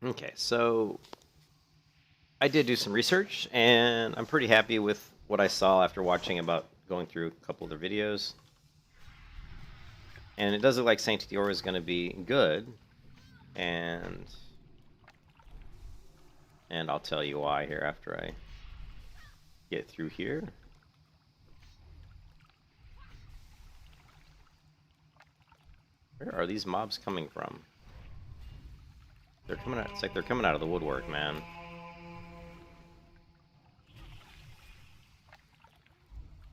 Okay, so I did do some research, and I'm pretty happy with what I saw after watching about going through a couple of their videos. And it does look like Saint Dior is going to be good, and I'll tell you why here after I get through here. Where are these mobs coming from? They're coming out. It's like they're coming out of the woodwork, man.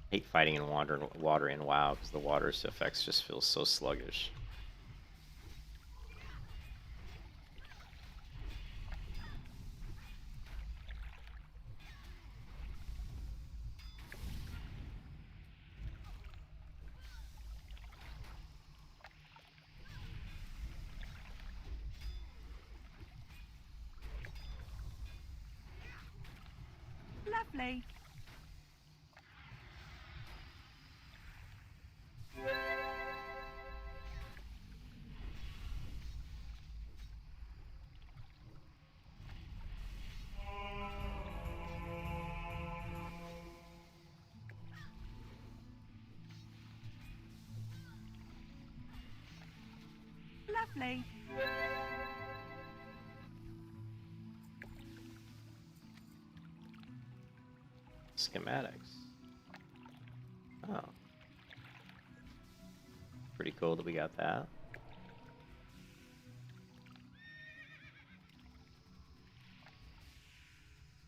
I hate fighting in water in WoW because the water's effects just feel so sluggish. Lovely. Lovely. Schematics. Oh. Pretty cool that we got that.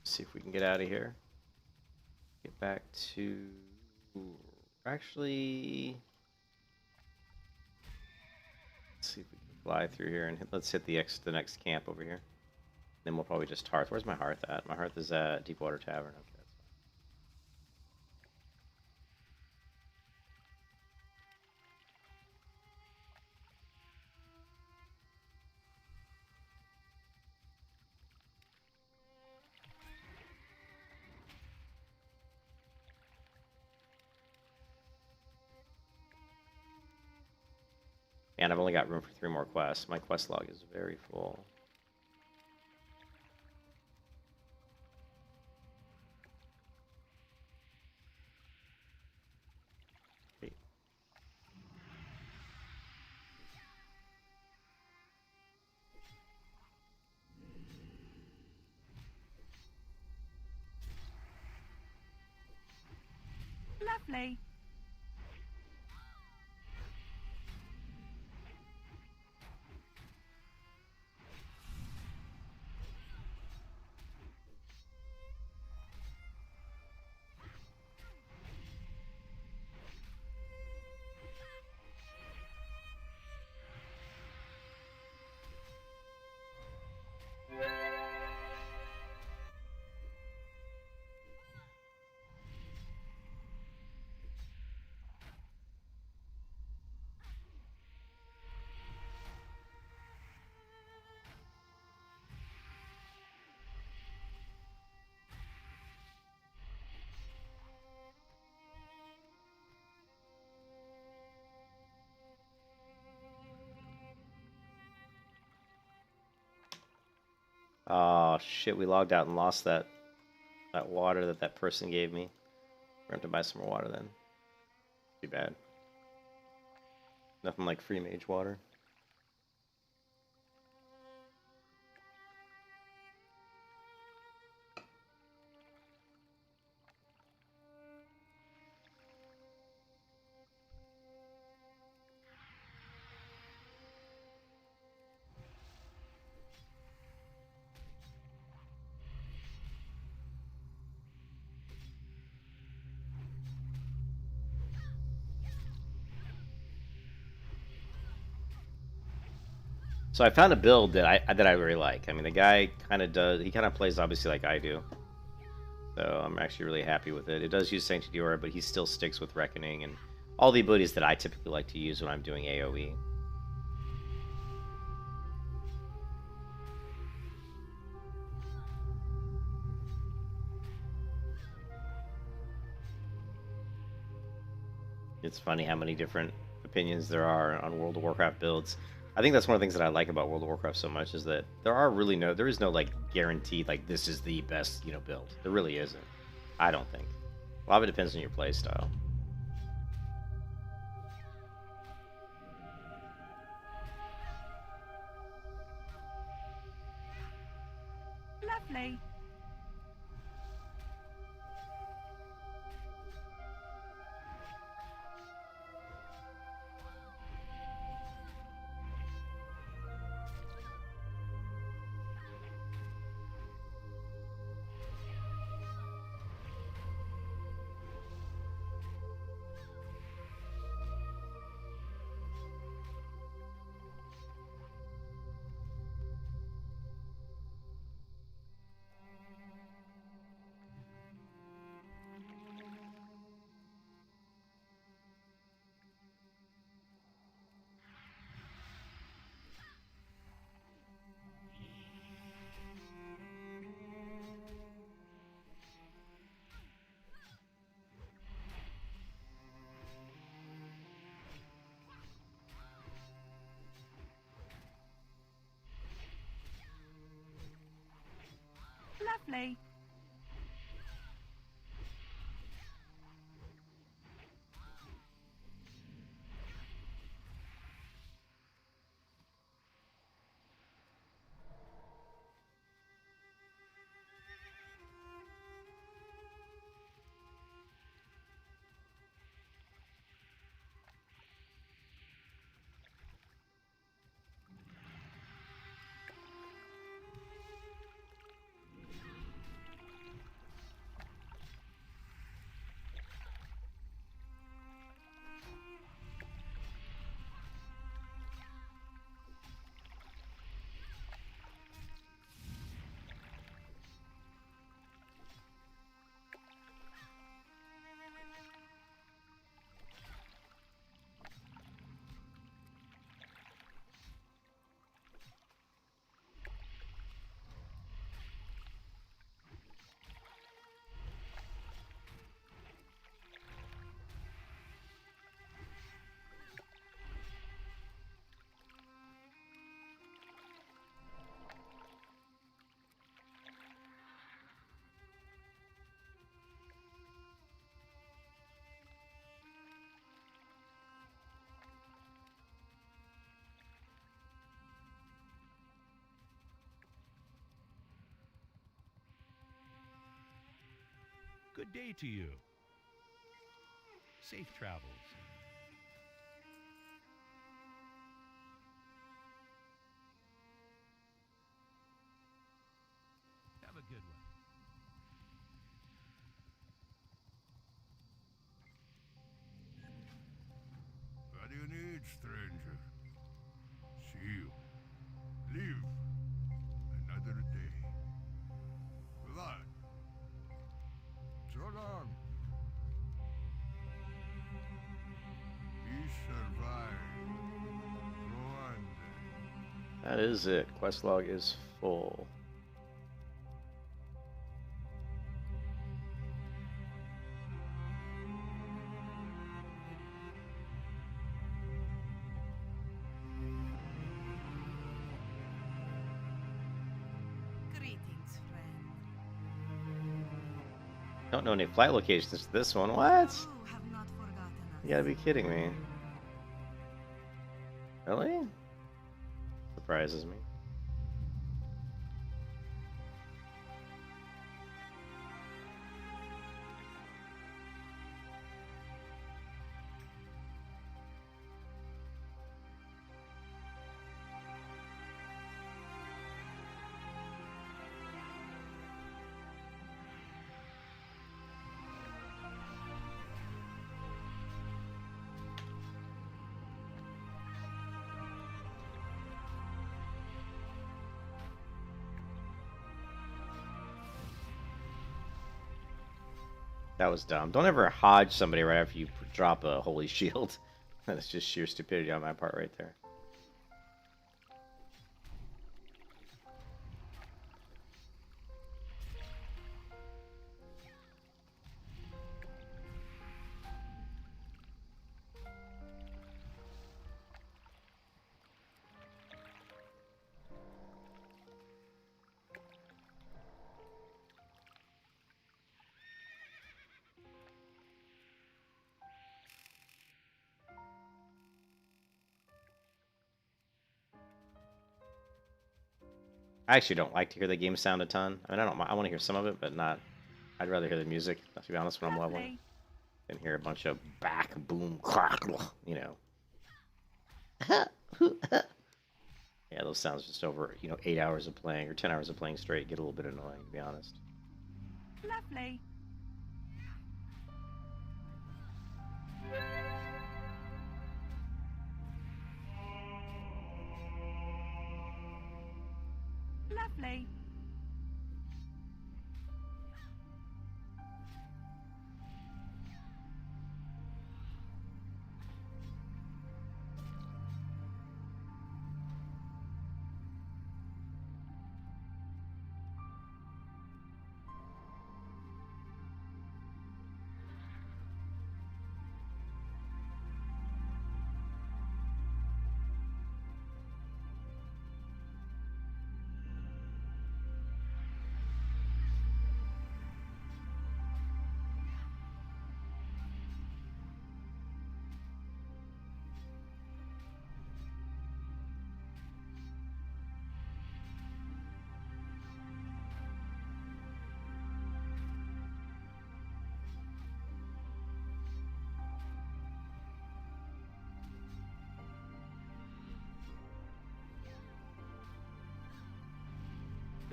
See if we can get out of here. Get back to... Actually... Let's see if we can fly through here and let's hit the next camp over here. Then we'll probably just hearth. Where's my hearth at? My hearth is at Deepwater Tavern. Okay, that's fine. And I've only got room for 3 more quests. My quest log is very full. Wait. Lovely. Oh shit, we logged out and lost that water that person gave me. We're going to have to buy some more water then. Too bad. Nothing like free mage water. So I found a build that I really like. I mean, the guy kind of does. He kind of plays obviously like I do. So I'm actually really happy with it. It does use Sanctity Dior, but he still sticks with Reckoning and all the abilities that I typically like to use when I'm doing AoE. It's funny how many different opinions there are on World of Warcraft builds. I think that's one of the things that I like about World of Warcraft so much is that there is no like guaranteed like this is the best build. There really isn't. I don't think. A lot of it depends on your play style. Lovely. Lovely. Good day to you. Safe travels. Have a good one. What do you need, stranger? See you. Live another day. Blood. So long. We survived. Go on then. That is it. Quest log is full. Greetings, friend. Don't know any flight locations to this one. What? You have not forgotten us. You gotta be kidding me. Really? Surprises me. That was dumb. Don't ever hodge somebody right after you drop a holy shield. That's just sheer stupidity on my part right there. I actually don't like to hear the game sound a ton. I mean, I don't. I want to hear some of it, but not. I'd rather hear the music, to be honest, when I'm leveling, Lovely. than hear a bunch of back boom crack. You know. Yeah, those sounds just over 8 hours of playing or 10 hours of playing straight get a little bit annoying, to be honest. Lovely. Lovely.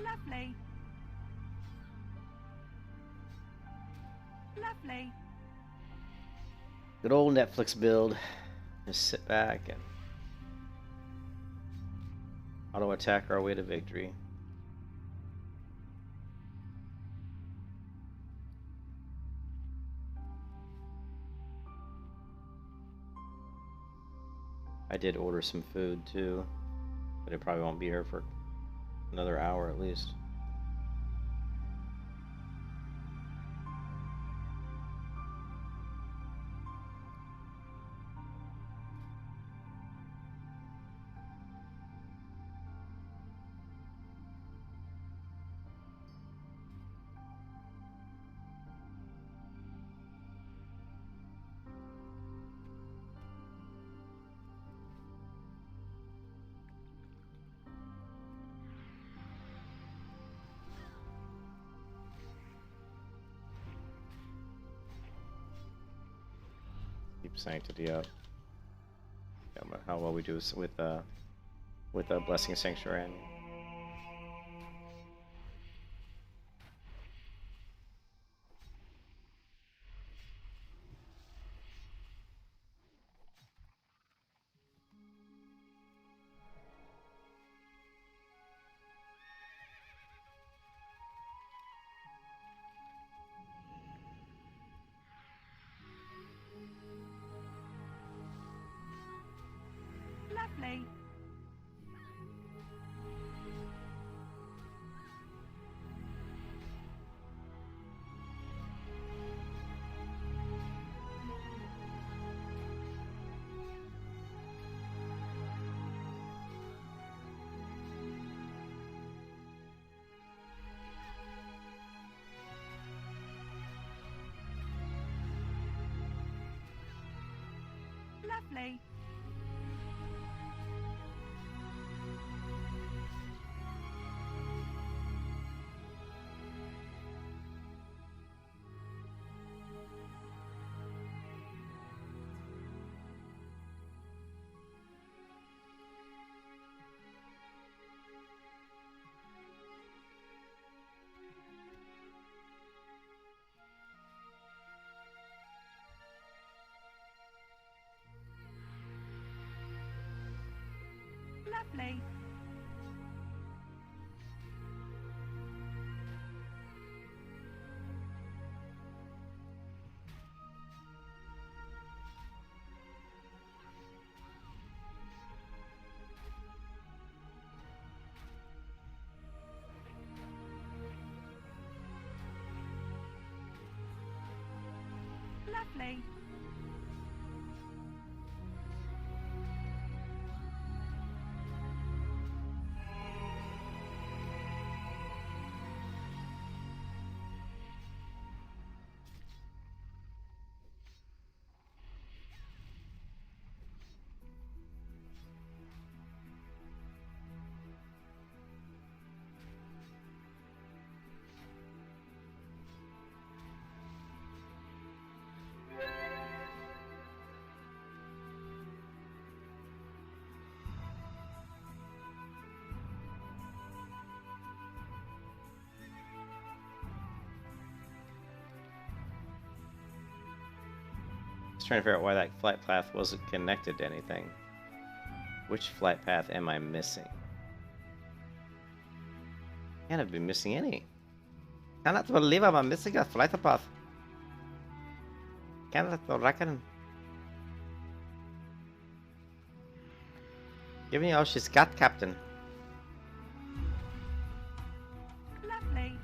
Lovely. Lovely. Good old Netflix build. Just sit back and auto attack our way to victory. I did order some food too, but it probably won't be here for another hour at least. Keep sanctity up. Yeah, how well we do with blessing sanctuary. Lovely. Lovely. Lovely. Lovely. was trying to figure out why that flight path wasn't connected to anything. Which flight path am I missing? Can't have been missing any. Cannot believe I'm missing a flight path. Cannot reckon. Give me all she's got, Captain. Lovely.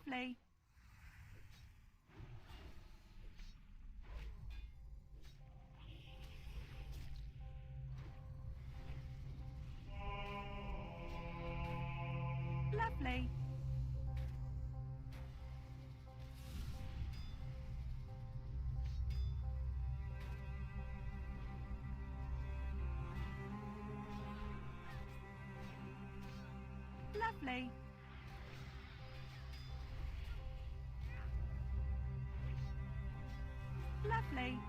Lovely. Lovely. Lovely. Lovely. Lovely.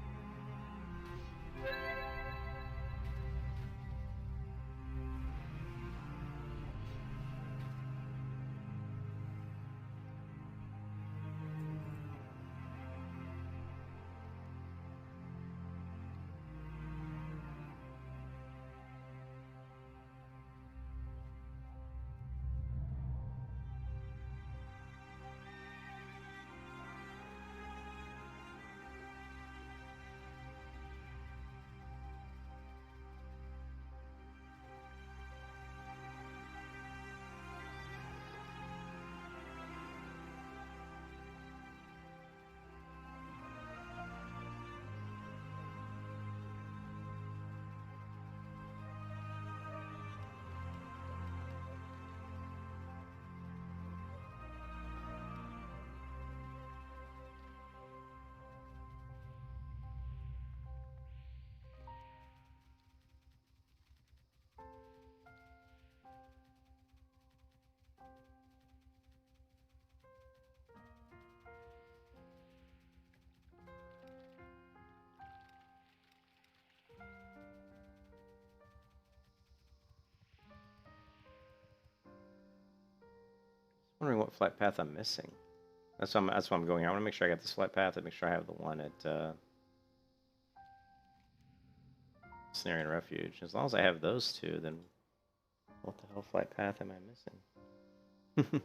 Wondering what flight path I'm missing. That's what I'm going here. I want to make sure I got this flight path and make sure I have the one at Snare and Refuge. As long as I have those two, then what the hell flight path am I missing?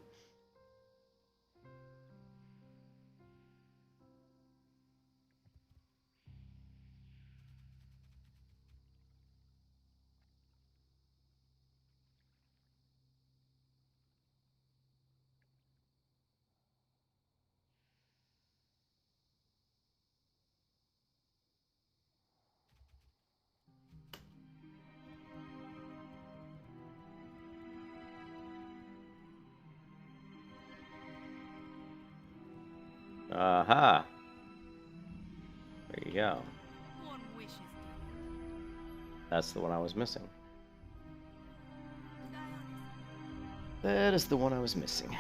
Aha! There you go. One wishes to That's the one I was missing. die honest. That is the one I was missing.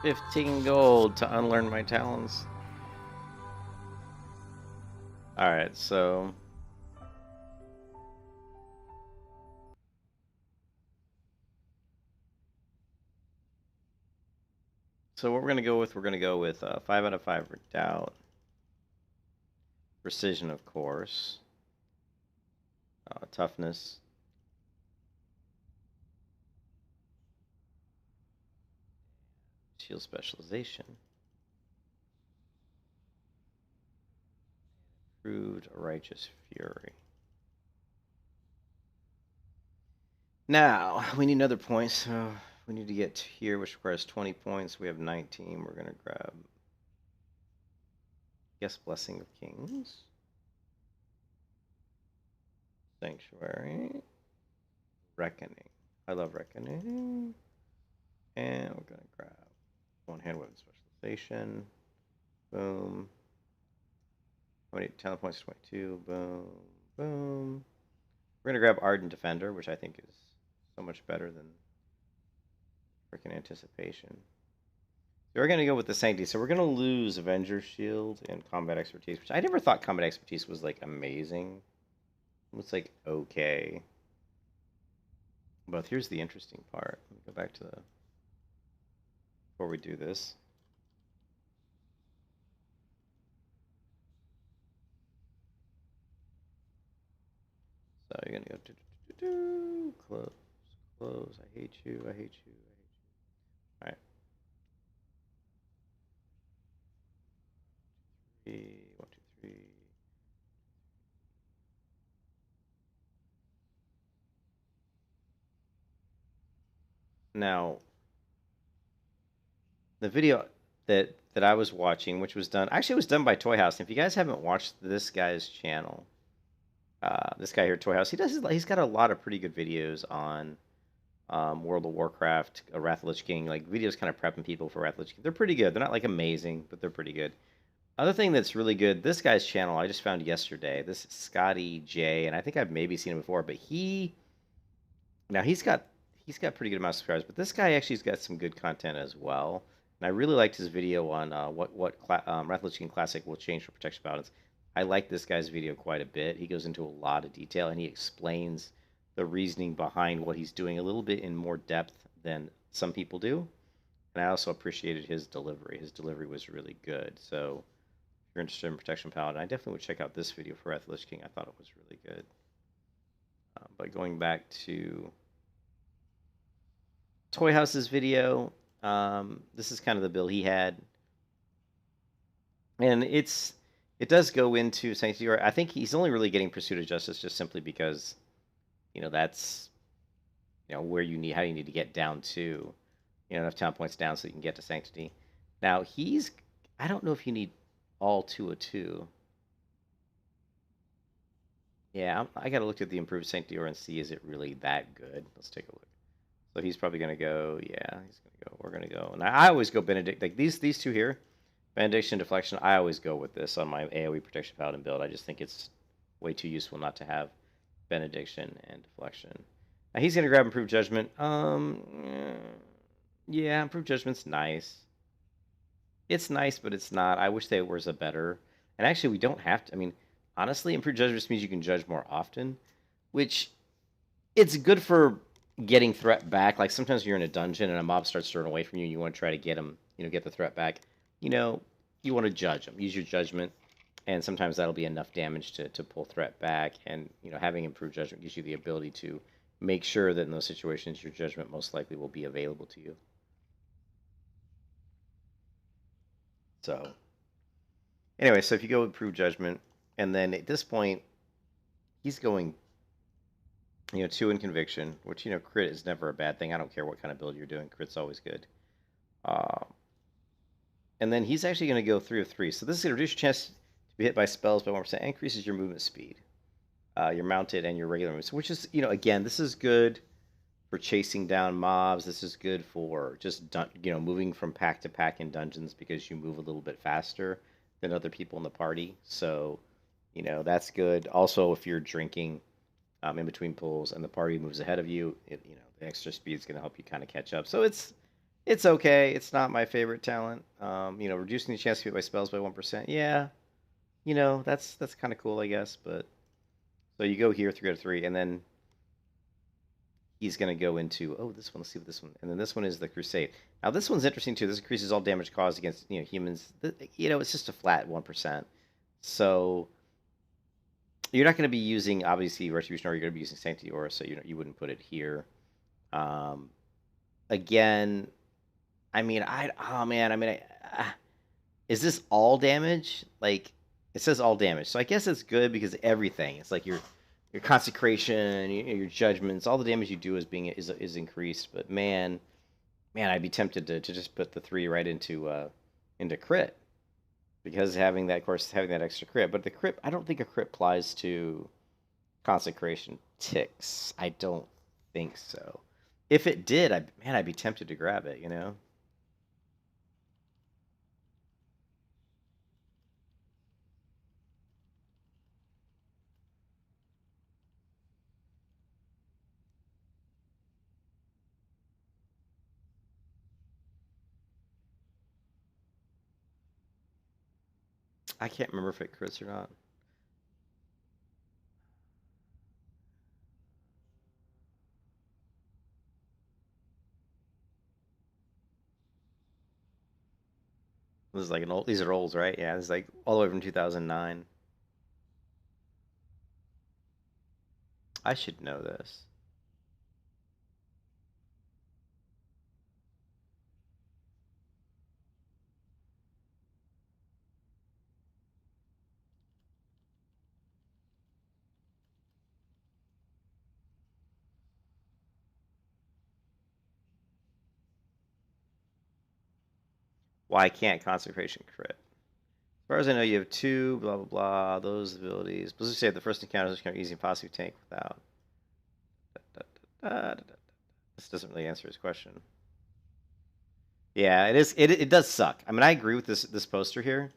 15 gold to unlearn my talents. Alright, so... So what we're going to go with 5 out of 5 for doubt. Precision, of course. Toughness. Shield specialization. Improved righteous fury. Now, we need another point, so we need to get here, which requires 20 points. We have 19. We're going to grab, I guess, Blessing of Kings. Sanctuary. Reckoning. I love Reckoning. And we're going to grab one-hand weapon specialization. Boom. How many talent points? 22. Boom. Boom. We're going to grab Ardent Defender, which I think is so much better than freaking Anticipation. So we're going to go with the Sanctity. So we're going to lose Avenger Shield and Combat Expertise, which I never thought Combat Expertise was, like, amazing. It's, like, okay. But here's the interesting part. Let me go back to the... Before we do this. So you're going to go close, close. I hate you, I hate you, I hate you. All right. 1, 2, 3. Now, the video that I was watching, which was done, actually it was done by Toy House. And if you guys haven't watched this guy's channel, this guy here, Toy House, he's got a lot of pretty good videos on World of Warcraft, Wrath of the Lich King, like videos kind of prepping people for Wrath of the Lich King. They're pretty good. They're not like amazing, but they're pretty good. Other thing that's really good, this guy's channel I just found yesterday. This is Scotty J, and I think I've maybe seen him before, but he's got pretty good amount of subscribers. But this guy actually's got some good content as well. And I really liked his video on what Wrath of the Lich King Classic will change for protection paladins. I like this guy's video quite a bit. He goes into a lot of detail, and he explains the reasoning behind what he's doing a little bit in more depth than some people do. And I also appreciated his delivery. His delivery was really good. So if you're interested in Protection Paladin, I definitely would check out this video for Wrath of the Lich King. I thought it was really good. But going back to Toy House's video, this is kind of the build he had. And it does go into Sanctity. I think he's only really getting Pursuit of Justice just simply because, that's, where you need, how you need to get down to, enough talent points down so you can get to Sanctity. Now, I don't know if you need all 202. Yeah, I got to look at the improved Sanctity and see, is it really that good? Let's take a look. So he's probably going to go, yeah, he's going to go, we're going to go. And I always go Benedict, like these two here, Benediction, Deflection, I always go with this on my AoE Protection Paladin build. I just think it's way too useful not to have Benediction and Deflection. Now he's going to grab Improved Judgment. Yeah, Improved Judgment's nice. It's nice, but it's not. I wish there was a better. And actually, we don't have to. I mean, honestly, Improved Judgment just means you can judge more often, which it's good for getting threat back. Like sometimes you're in a dungeon and a mob starts turning away from you, and you want to try to get him, get the threat back. You want to judge them. Use your judgment, and sometimes that'll be enough damage to pull threat back. And having Improved Judgment gives you the ability to make sure that in those situations your judgment most likely will be available to you. So, anyway, so if you go Improved Judgment, and then at this point, he's going, 2 in Conviction, which, crit is never a bad thing. I don't care what kind of build you're doing. Crit's always good. And then he's actually going to go 3 of 3. So this is going to reduce your chance to be hit by spells by 1%, increases your movement speed, your mounted and your regular movement, which is, again, this is good for chasing down mobs. This is good for just, moving from pack to pack in dungeons because you move a little bit faster than other people in the party. So, that's good. Also, if you're drinking in between pulls and the party moves ahead of you, the extra speed is going to help you kind of catch up. So it's It's okay. It's not my favorite talent. You know, reducing the chance to hit by spells by 1%. Yeah, you know, that's kind of cool, I guess. But so you go here 3 out of 3, and then he's gonna go into this one. Let's see what this one, and then this one is the Crusade. Now this one's interesting too. This increases all damage caused against humans. You know, it's just a flat 1%. So you're not going to be using obviously Retribution, or you're going to be using Sanctity Aura, so you wouldn't put it here. Um, again, I mean, is this all damage? Like, it says all damage, so I guess it's good because everything. It's like your consecration, your judgments, all the damage you do is increased. But man, I'd be tempted to just put the 3 right into crit because having that, of course, having that extra crit. But the crit, I don't think a crit applies to consecration ticks. I don't think so. If it did, I'd be tempted to grab it. You know. I can't remember if it crits or not. This is like an old. These are olds, right? Yeah, it's like all the way from 2009. I should know this. Why can't consecration crit? As far as I know, you have 2, blah, blah, blah, those abilities. Let's just say the first encounter is kind of easy and possibly tank without. This doesn't really answer his question. Yeah, it is. It does suck. I mean, I agree with this poster here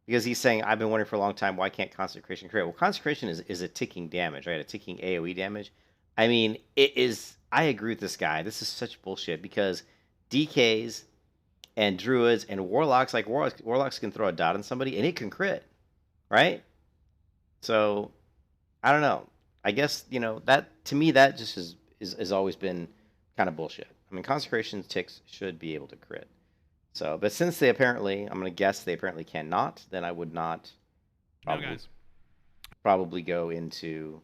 because he's saying I've been wondering for a long time why can't consecration crit? Well, consecration is a ticking damage, right? A ticking AOE damage. I mean, it is. I agree with this guy. This is such bullshit because DKs and druids and warlocks, like warlocks can throw a dot on somebody and it can crit, right? So I don't know. I guess that to me that just is always been kind of bullshit. I mean, consecration ticks should be able to crit. So, but since they apparently, I'm gonna guess they apparently cannot, then I would not probably go into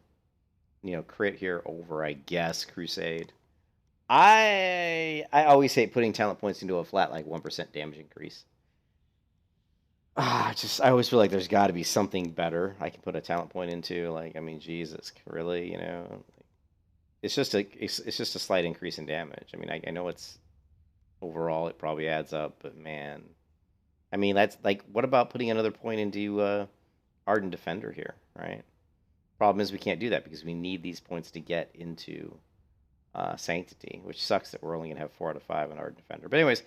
crit here over, I guess, Crusade. I always hate putting talent points into a flat like 1% damage increase. I always feel like there's got to be something better I can put a talent point into. Like, I mean, Jesus, really, it's just a slight increase in damage. I mean, I know it's overall it probably adds up, but man, I mean that's like, what about putting another point into Ardent Defender here, right? Problem is we can't do that because we need these points to get into Sanctity, which sucks that we're only gonna have 4 out of 5 on Ardent Defender. But anyways,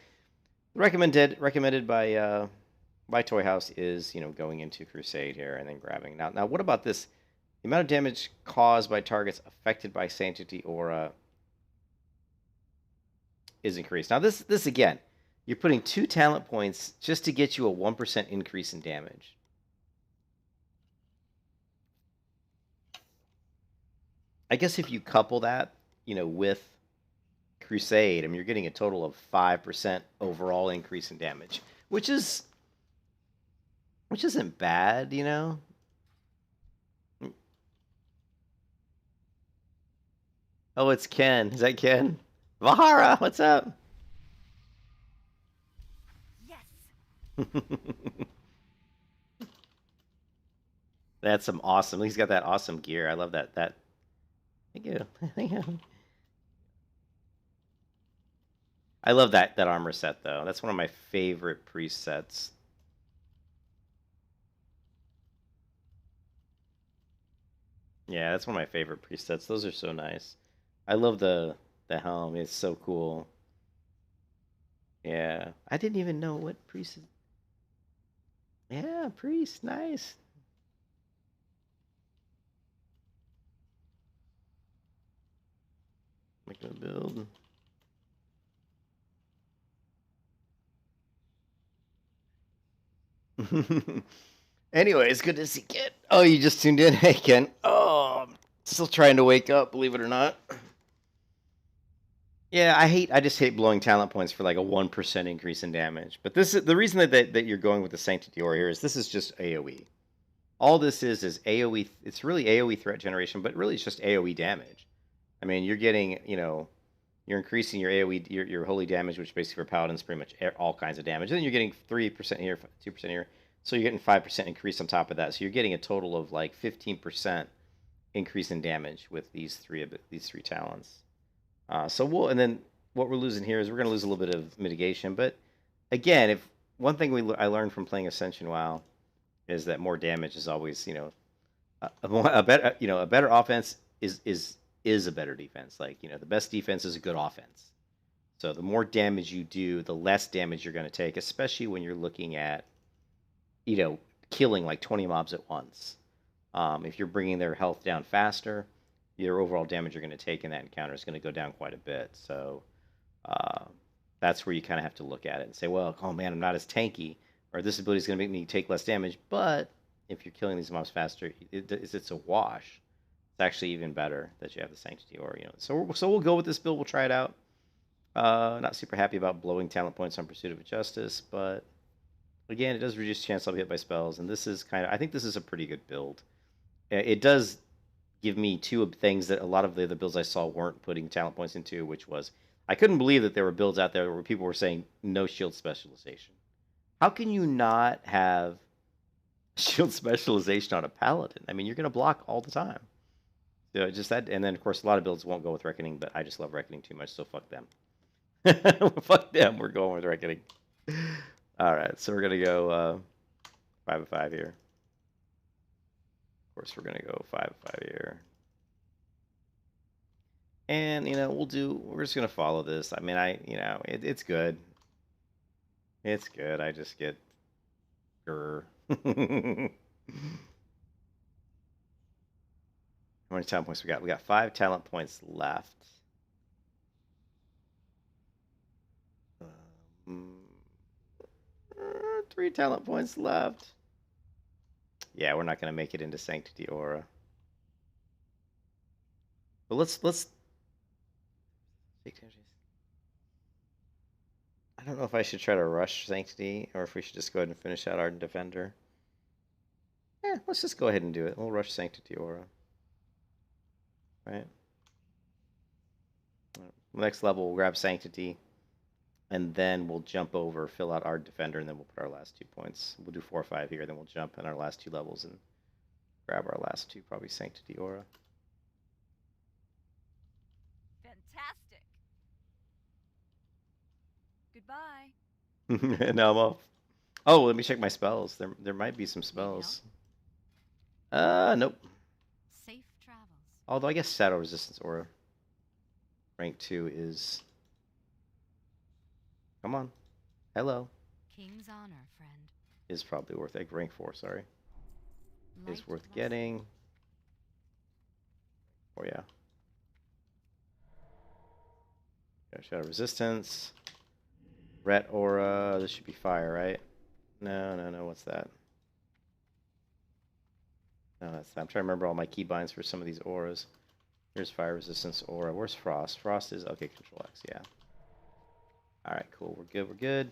recommended by Toy House is going into Crusade here and then grabbing. Now what about this? The amount of damage caused by targets affected by Sanctity Aura is increased. Now this again, you're putting 2 talent points just to get you a 1% increase in damage. I guess if you couple that, with Crusade, I mean, you're getting a total of 5% overall increase in damage, which isn't bad, Oh, it's Ken. Is that Ken? Vahara, what's up? Yes. That's some awesome. He's got that awesome gear. I love that. Thank you. Thank you. I love that armor set though. That's one of my favorite priest sets. Yeah, that's one of my favorite priest sets. Those are so nice. I love the helm. It's so cool. Yeah, I didn't even know what priest. Yeah, priest, nice. Making a build. Anyways, good to see Kit. Oh, you just tuned in? Hey, Ken. Oh, I'm still trying to wake up, believe it or not. Yeah, I just hate blowing talent points for like a 1% increase in damage. But this is the reason that you're going with the Sanctity Aura here is this is just AoE. All this is AoE. It's really AoE threat generation, but really it's just AoE damage. I mean, you're getting, you're increasing your AoE, your holy damage, which basically for paladins pretty much all kinds of damage. And then you're getting 3% here, 2% here. So you're getting 5% increase on top of that. So you're getting a total of like 15% increase in damage with these three talents. And then what we're losing here is we're going to lose a little bit of mitigation. But again, if one thing I learned from playing Ascension WoW is that more damage is always, a better offense is a better defense. Like, the best defense is a good offense. So the more damage you do, the less damage you're going to take, especially when you're looking at, killing like 20 mobs at once. If you're bringing their health down faster, your overall damage you're going to take in that encounter is going to go down quite a bit. So that's where you kind of have to look at it and say, well, oh man, I'm not as tanky, or this ability is going to make me take less damage. But if you're killing these mobs faster, it's a wash. It's actually even better that you have the Sanctity Aura. So we'll go with this build. We'll try it out. Not super happy about blowing talent points on Pursuit of Justice, but again, it does reduce chance I'll be hit by spells, and this is I think this is a pretty good build. It does give me two things that a lot of the other builds I saw weren't putting talent points into, which was I couldn't believe that there were builds out there where people were saying no shield specialization. How can you not have shield specialization on a paladin? I mean, you're going to block all the time. So just that, and then of course a lot of builds won't go with Reckoning, but I just love Reckoning too much, so fuck them. Fuck them. We're going with Reckoning. All right, so we're gonna go 5 of 5 here. Of course, we're gonna go 5 of 5 here, and we're just gonna follow this. I mean, it's good. It's good. I just get grr. How many talent points we got? We got 5 talent points left. 3 talent points left. Yeah, we're not going to make it into Sanctity Aura. But let's I don't know if I should try to rush Sanctity or if we should just go ahead and finish out Ardent Defender. Let's just go ahead and do it. We'll rush Sanctity Aura. Right? Next level, we'll grab Sanctity. And then we'll jump over, fill out our Defender, and then we'll put our last 2 points. We'll do 4 or 5 here, then we'll jump in our last 2 levels and grab our last 2, probably Sanctity Aura. Fantastic. Goodbye. Now I'm off. Oh, let me check my spells. There might be some spells. Nope. Safe travels. Although I guess Shadow Resistance Aura. Rank 2 is... Come on. Hello. King's honor, friend. Is probably worth it. Rank 4, sorry. Light Is worth blessing. getting. Oh, yeah. Shadow Resistance. Ret Aura. This should be fire, right? No. What's that? No, that's not. I'm trying to remember all my keybinds for some of these auras. Here's Fire Resistance Aura. Where's Frost? Frost is... Okay, Control X, yeah. Alright, cool. We're good.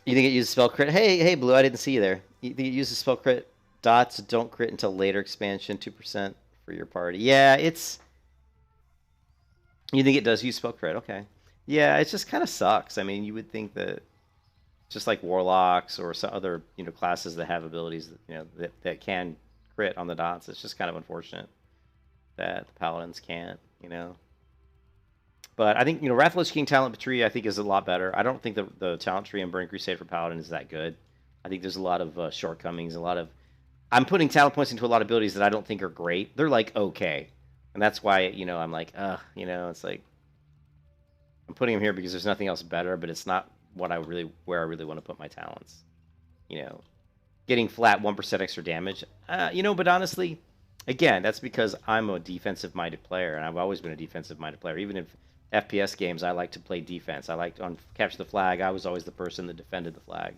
You think it uses spell crit? Hey, Blue, I didn't see you there. You think it uses spell crit? Dots don't crit until later expansion, 2% for your party. Yeah, it's... You think it does use spell crit? Okay. Yeah, it just kind of sucks. I mean, you would think that just like Warlocks or some other, classes that have abilities that, that can crit on the dots, it's just kind of unfortunate that the Paladins can't, But I think, Wrathlich King talent tree, I think, is a lot better. I don't think the talent tree in Burning Crusade for Paladin is that good. I think there's a lot of shortcomings, I'm putting talent points into a lot of abilities that I don't think are great. They're, like, okay. And that's why, I'm like, it's like, I'm putting them here because there's nothing else better, but it's not where I really want to put my talents. Getting flat 1% extra damage. But honestly, again, that's because I'm a defensive-minded player, and I've always been a defensive-minded player. Even if FPS games, I like to play defense. I like on Capture the Flag. I was always the person that defended the flag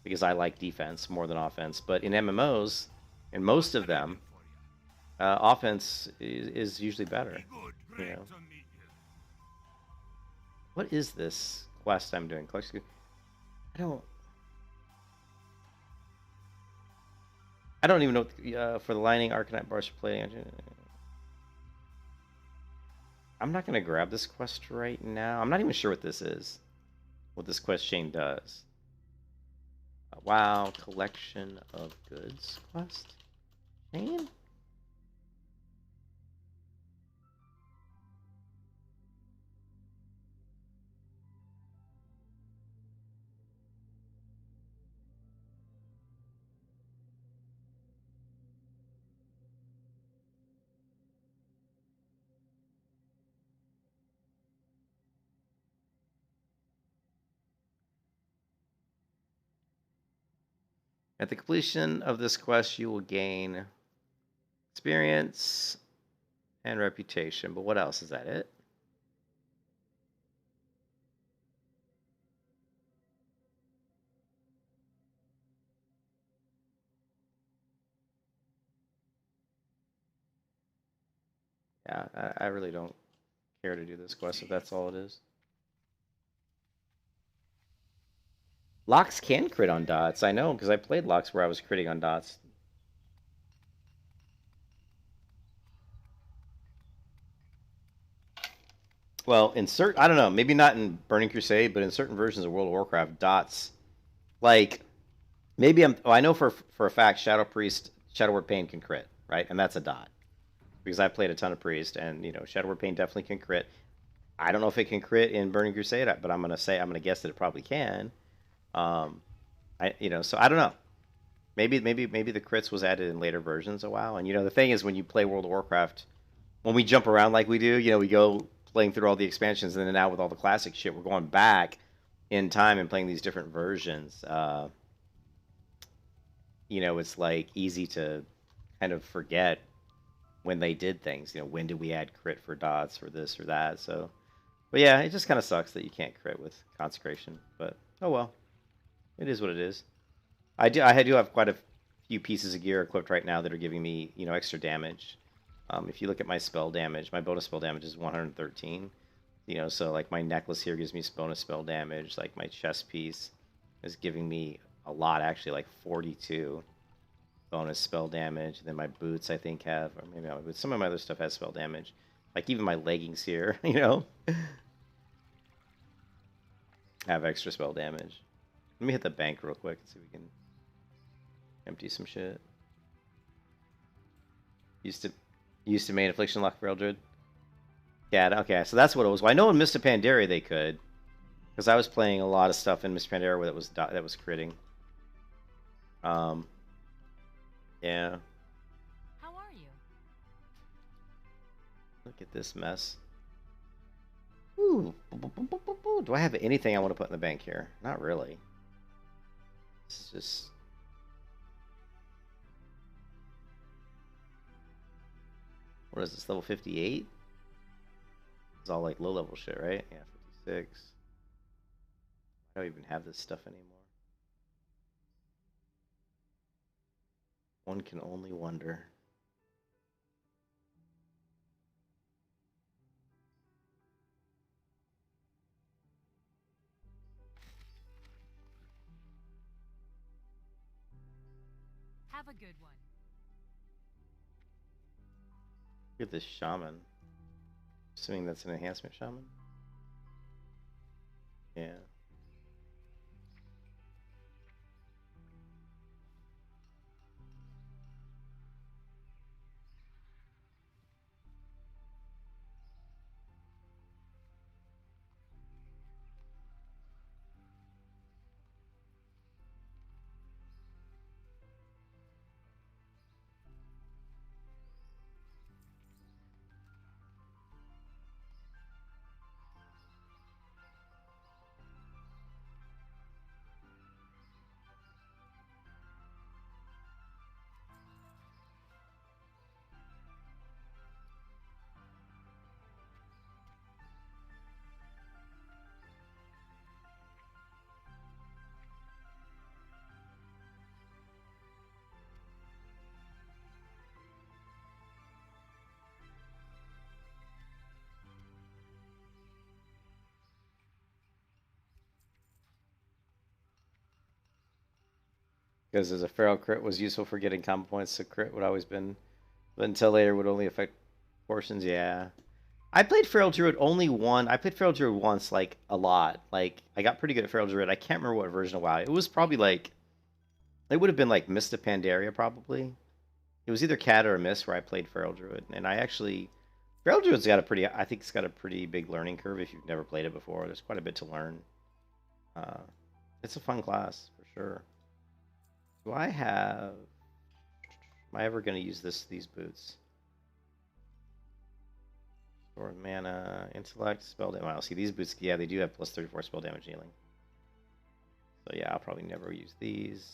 because I like defense more than offense. But in MMOs, in most of them, offense is usually better. You know, what is this quest I'm doing? I don't. I don't even know for the lining Arcanite bars for plating. I'm not gonna grab this quest right now. I'm not even sure what this is. What this quest chain does. WoW collection of goods quest chain. At the completion of this quest, you will gain experience and reputation. But what else? Is that it? Yeah, I really don't care to do this quest if that's all it is. Locks can crit on dots. I know, because I played locks where I was critting on dots. Well, in certain, I don't know, maybe not in Burning Crusade, but in certain versions of World of Warcraft, dots, like, maybe I know for a fact Shadow Priest, Shadow Word Pain can crit, right? And that's a dot. Because I've played a ton of Priest, and, you know, Shadow Word Pain definitely can crit. I don't know if it can crit in Burning Crusade, but I'm gonna guess that it probably can. So I don't know. Maybe the crits was added in later versions of WoW. And the thing is, when you play World of Warcraft, when we jump around like we do, we go playing through all the expansions, and then now with all the classic shit, we're going back in time and playing these different versions. It's like easy to kind of forget when they did things. When did we add crit for dots for this or that? So, but yeah, it just kind of sucks that you can't crit with consecration. But oh well, it is what it is. I do have quite a few pieces of gear equipped right now that are giving me extra damage. If you look at my spell damage, my bonus spell damage is 113. So like my necklace here gives me bonus spell damage. Like my chest piece is giving me a lot, actually, like 42 bonus spell damage. And then my boots, I think, have, or maybe not my boots. Some of my other stuff has spell damage. Like even my leggings here, have extra spell damage. Let me hit the bank real quick and see if we can empty some shit. Used to main affliction lock for Eldred. Yeah, okay, so that's what it was. Well, I know in Mr. Pandaria they could, because I was playing a lot of stuff in Mr. Pandaria where that was critting. Yeah. How are you? Look at this mess. Ooh. Do I have anything I want to put in the bank here? Not really. This is just... What is this, level 58? It's all like low-level shit, right? Yeah, 56. I don't even have this stuff anymore. One can only wonder. Have a good one. Look at this shaman. Assuming that's an enhancement shaman. Yeah. Because as a feral crit was useful for getting combo points, so crit would always been, but until later would only affect portions. Yeah. I played Feral Druid only one. I played Feral Druid once, like, a lot. Like, I got pretty good at Feral Druid. I can't remember what version of WoW. It was probably, like... It would have been, like, Mist of Pandaria, probably. It was either Cat or Mist where I played Feral Druid. And I actually... Feral Druid's got a pretty... I think it's got a pretty big learning curve if you've never played it before. There's quite a bit to learn. It's a fun class, for sure. Do I have... Am I ever going to use these boots? Or mana, intellect, spell damage. Wow, see these boots, yeah, they do have plus 34 spell damage healing. So yeah, I'll probably never use these.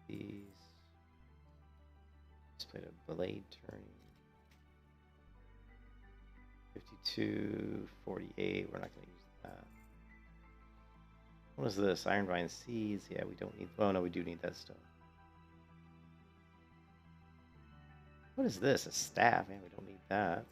These. Just played a blade turning. 52, 48. We're not going to use that. What is this? Ironvine Seeds. Yeah, we don't need. Oh no, we do need that stuff. What is this? A staff? Man, we don't need that.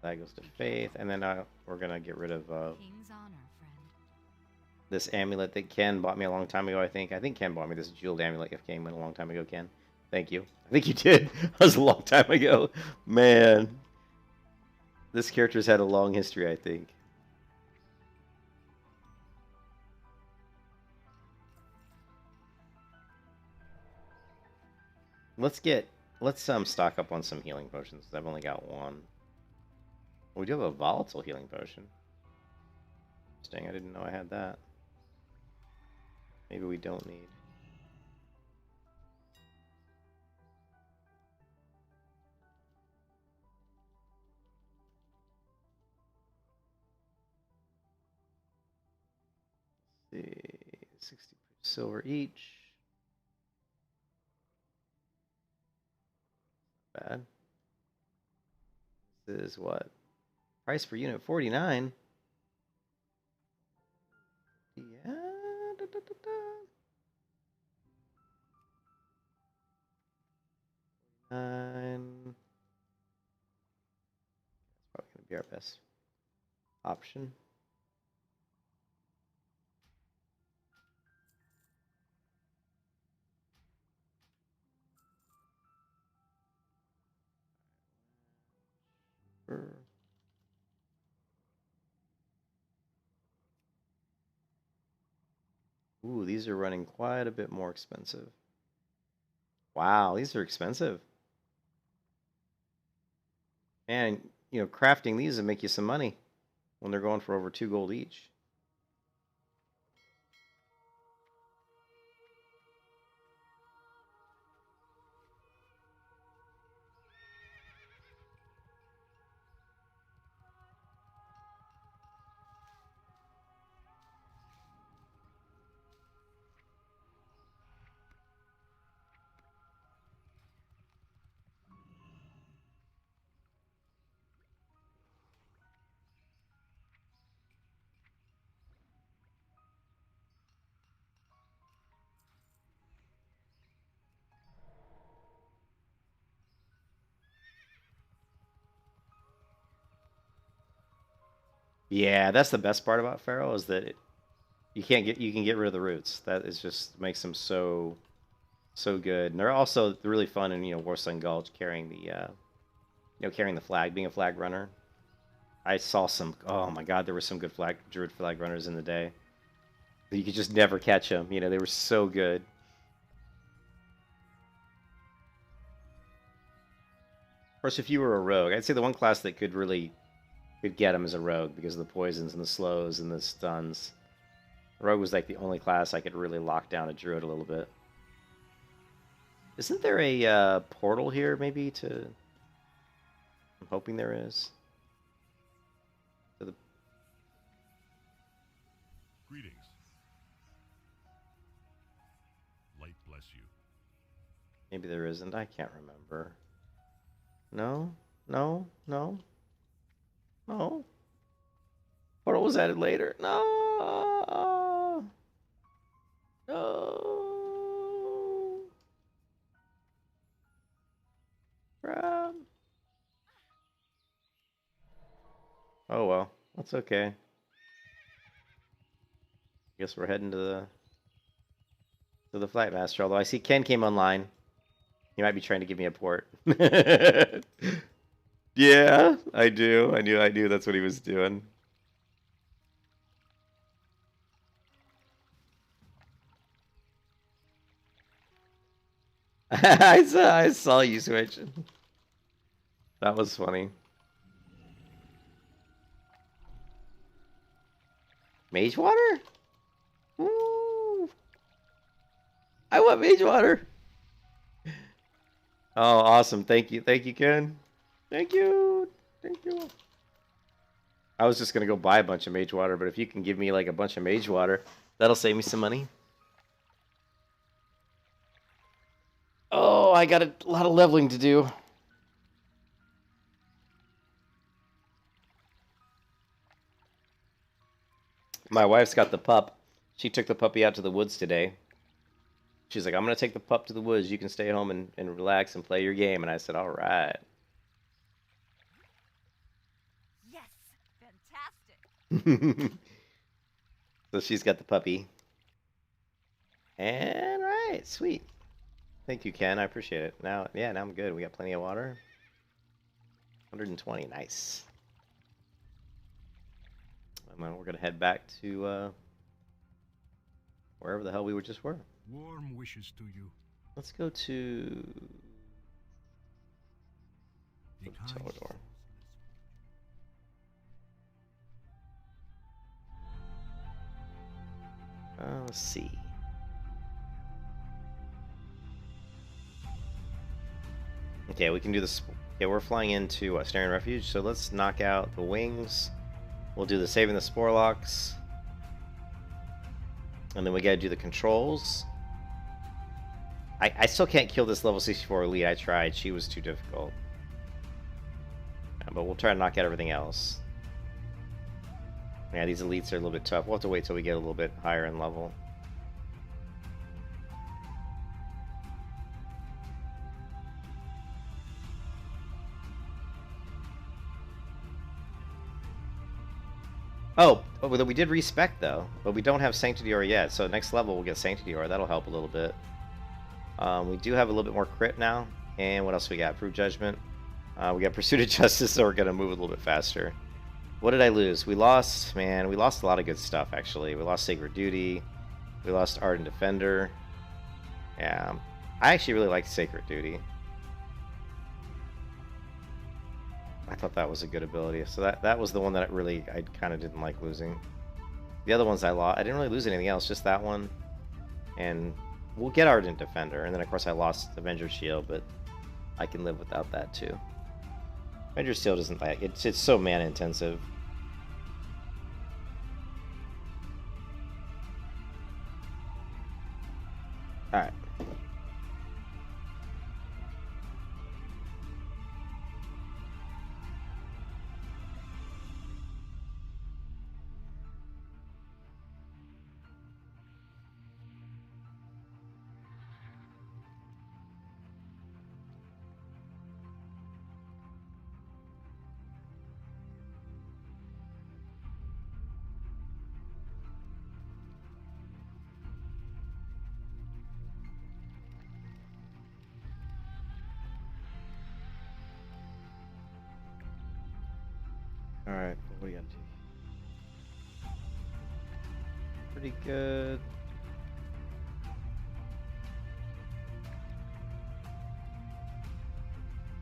That goes to Faith, and then we're gonna get rid of King's honor, friend. this amulet that Ken bought me a long time ago. I think Ken bought me this jeweled amulet. If Ken went a long time ago, Ken, thank you. I think you did. That was a long time ago, man. This character's had a long history, I think. Let's stock up on some healing potions. I've only got one. We do have a volatile healing potion. Interesting, I didn't know I had that. Maybe we don't need. Let's see, 60 silver each. Bad. This is what? Price per unit 49. Yeah. Da, da, da, da. 9. That's probably going to be our best option. Sure. Ooh, these are running quite a bit more expensive. Wow, these are expensive. And, you know, crafting these will make you some money when they're going for over 2 gold each. Yeah, that's the best part about Pharaoh is that you can get rid of the roots. That is just makes them so good. And they're also really fun in Warsun Gulch carrying the carrying the flag, being a flag runner. I saw some. Oh my God, there were some good druid flag runners in the day. You could just never catch them. They were so good. Of course, if you were a rogue, I'd say the one class that could get him as a rogue because of the poisons and the slows and the stuns. Rogue was like the only class I could really lock down a druid a little bit. Isn't there a portal here, maybe, to... I'm hoping there is. To the... Greetings. Light bless you. Maybe there isn't. I can't remember. No? No? No? No? Portal was added later. No! No! Crap. Oh well. That's okay. Guess we're heading to the Flight Master. Although I see Ken came online. He might be trying to give me a port. Yeah, I do. I knew that's what he was doing. I saw you switch. That was funny. Mage water? Woo! I want mage water. Oh, awesome. Thank you, Ken. Thank you. I was just gonna go buy a bunch of mage water, but if you can give me like a bunch of mage water, that'll save me some money. Oh, I got a lot of leveling to do. My wife's got the pup. She took the puppy out to the woods today. She's like, I'm going to take the pup to the woods. You can stay home and relax and play your game. And I said, all right. Yes, fantastic. So she's got the puppy. And right, sweet. Thank you, Ken. I appreciate it. Now I'm good. We got plenty of water. 120, nice. And then we're going to head back to wherever the hell we just were. Warm wishes to you. Let's go to The kind Teledor. Let's see. Okay, we can do this. Okay, we're flying into Styrian Refuge, so let's knock out the wings. We'll do the saving the spore locks. And then we gotta do the controls. I still can't kill this level 64 elite. I tried. She was too difficult. But we'll try to knock out everything else. Yeah, these elites are a little bit tough. We'll have to wait till we get a little bit higher in level. Oh, but we did respec though, but we don't have Sanctity Aura yet. So next level we'll get Sanctity Aura. That'll help a little bit. We do have a little bit more crit now. And what else we got? Proof Judgment. We got Pursuit of Justice, so we're gonna move a little bit faster. What did I lose? We lost, man. We lost a lot of good stuff actually. We lost Sacred Duty. We lost Ardent Defender. Yeah, I actually really liked Sacred Duty. I thought that was a good ability. So that was the one that I kind of didn't like losing. The other ones I lost. I didn't really lose anything else, just that one. And we'll get Ardent Defender. And then, of course, I lost Avenger's Shield, but I can live without that, too. Avenger's Shield isn't like... It's so mana-intensive. Alright. Alright, what do you got to do? Pretty good.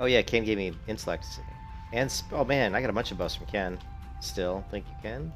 Oh yeah, Ken gave me intellect. And, oh man, I got a bunch of buffs from Ken. Still, thank you, Ken.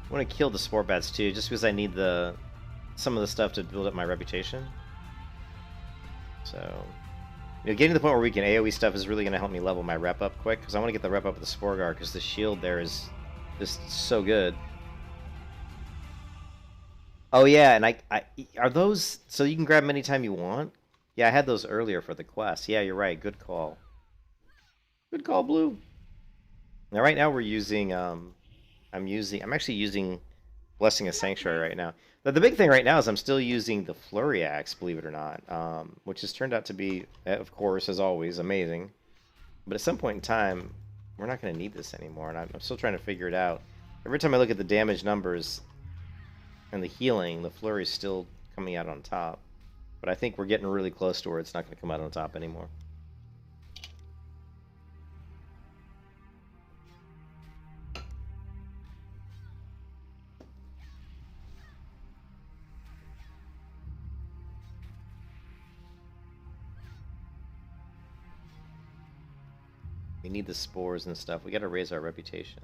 I want to kill the sport bats too, just because I need some of the stuff to build up my reputation. So, getting to the point where we can AoE stuff is really going to help me level my rep up quick, because I want to get the rep up with the Spore Guard, because the shield there is just so good. Oh yeah, and I are those so you can grab them anytime you want? Yeah, I had those earlier for the quest. Yeah, you're right. Good call. Good call, Blue. Now right now we're using I'm actually using Blessing of Sanctuary right now. But the big thing right now is I'm still using the Flurry Axe, believe it or not, which has turned out to be, of course, as always, amazing. But at some point in time, we're not going to need this anymore, and I'm still trying to figure it out. Every time I look at the damage numbers and the healing, the Flurry's still coming out on top. But I think we're getting really close to where it's not going to come out on top anymore. We need the spores and stuff. We got to raise our reputation.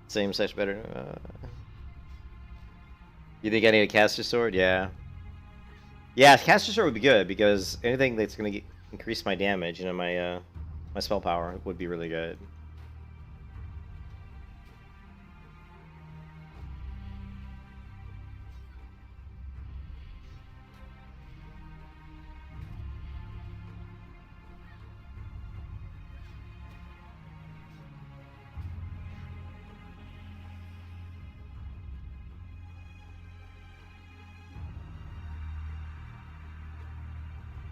Same slash better. You think I need a caster sword? Yeah. Yeah, caster sword would be good because anything that's going to increase my damage, my spell power would be really good.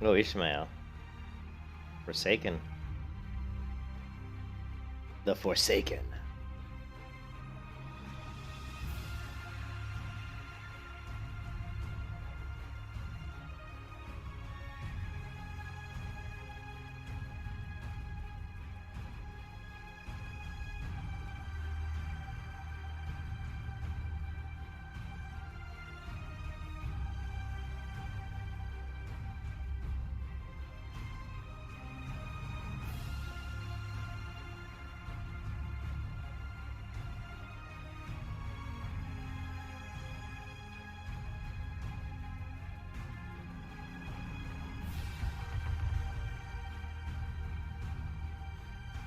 Oh, Ishmael. Forsaken. The Forsaken.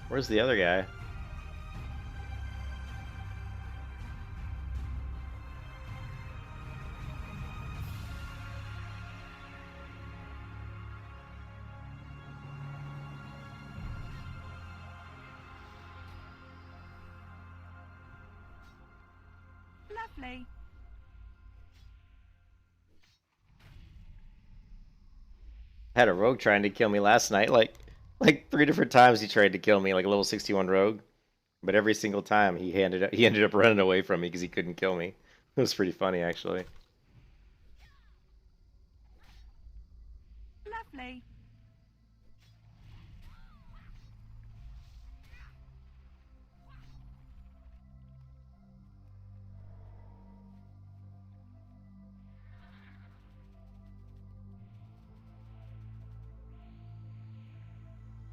Where's the other guy? Lovely. I had a rogue trying to kill me last night. Like 3 different times he tried to kill me, like a level 61 rogue. But every single time he ended up running away from me because he couldn't kill me. It was pretty funny, actually. Lovely.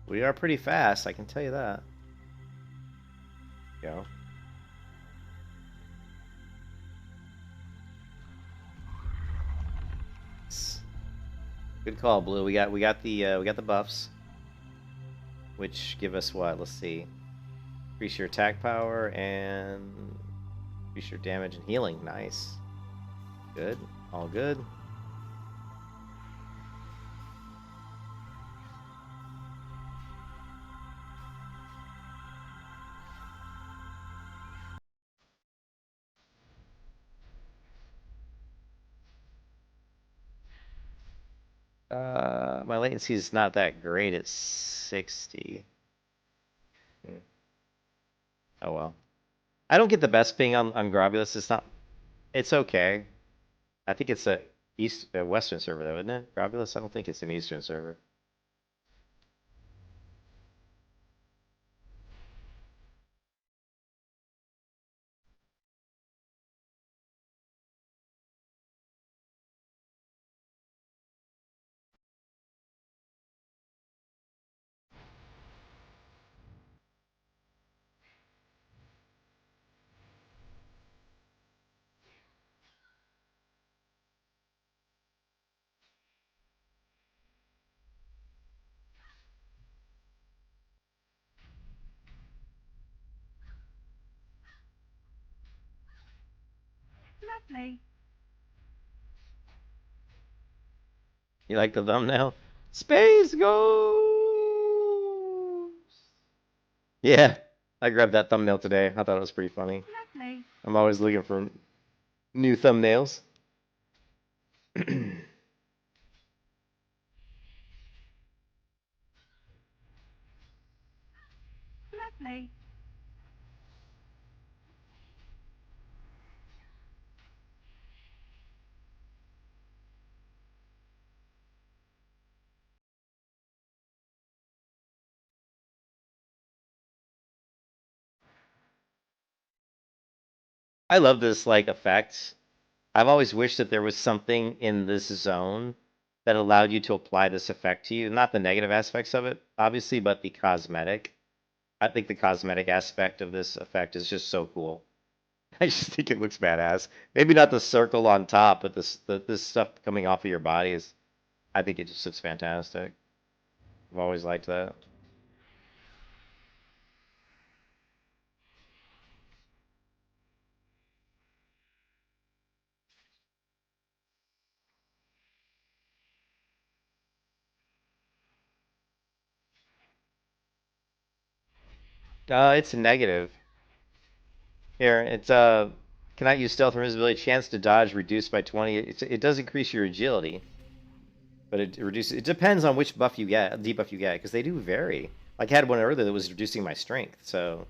We are pretty fast, I can tell you that. Go. Good call, Blue. We got the buffs, which give us what? Let's see. Increase your attack power and increase your damage and healing. Nice. Good. All good. My latency is not that great. It's 60. Hmm. Oh well. I don't get the best ping on Grobulus. It's not. It's okay. I think it's a Western server though, isn't it? Grobulus. I don't think it's an Eastern server. Lovely. You like the thumbnail? Space Ghost! Yeah, I grabbed that thumbnail today. I thought it was pretty funny. Lovely. I'm always looking for new thumbnails. Lovely. I love this like effect. I've always wished that there was something in this zone that allowed you to apply this effect to you. Not the negative aspects of it, obviously, but the cosmetic. I think the cosmetic aspect of this effect is just so cool. I just think it looks badass. Maybe not the circle on top, but this stuff coming off of your body is. I think it just looks fantastic. I've always liked that. It's a negative. Here, it's cannot use stealth or invisibility. Chance to dodge reduced by 20. It does increase your agility, but it reduces. It depends on which buff you get, debuff you get, because they do vary. Like I had one earlier that was reducing my strength, so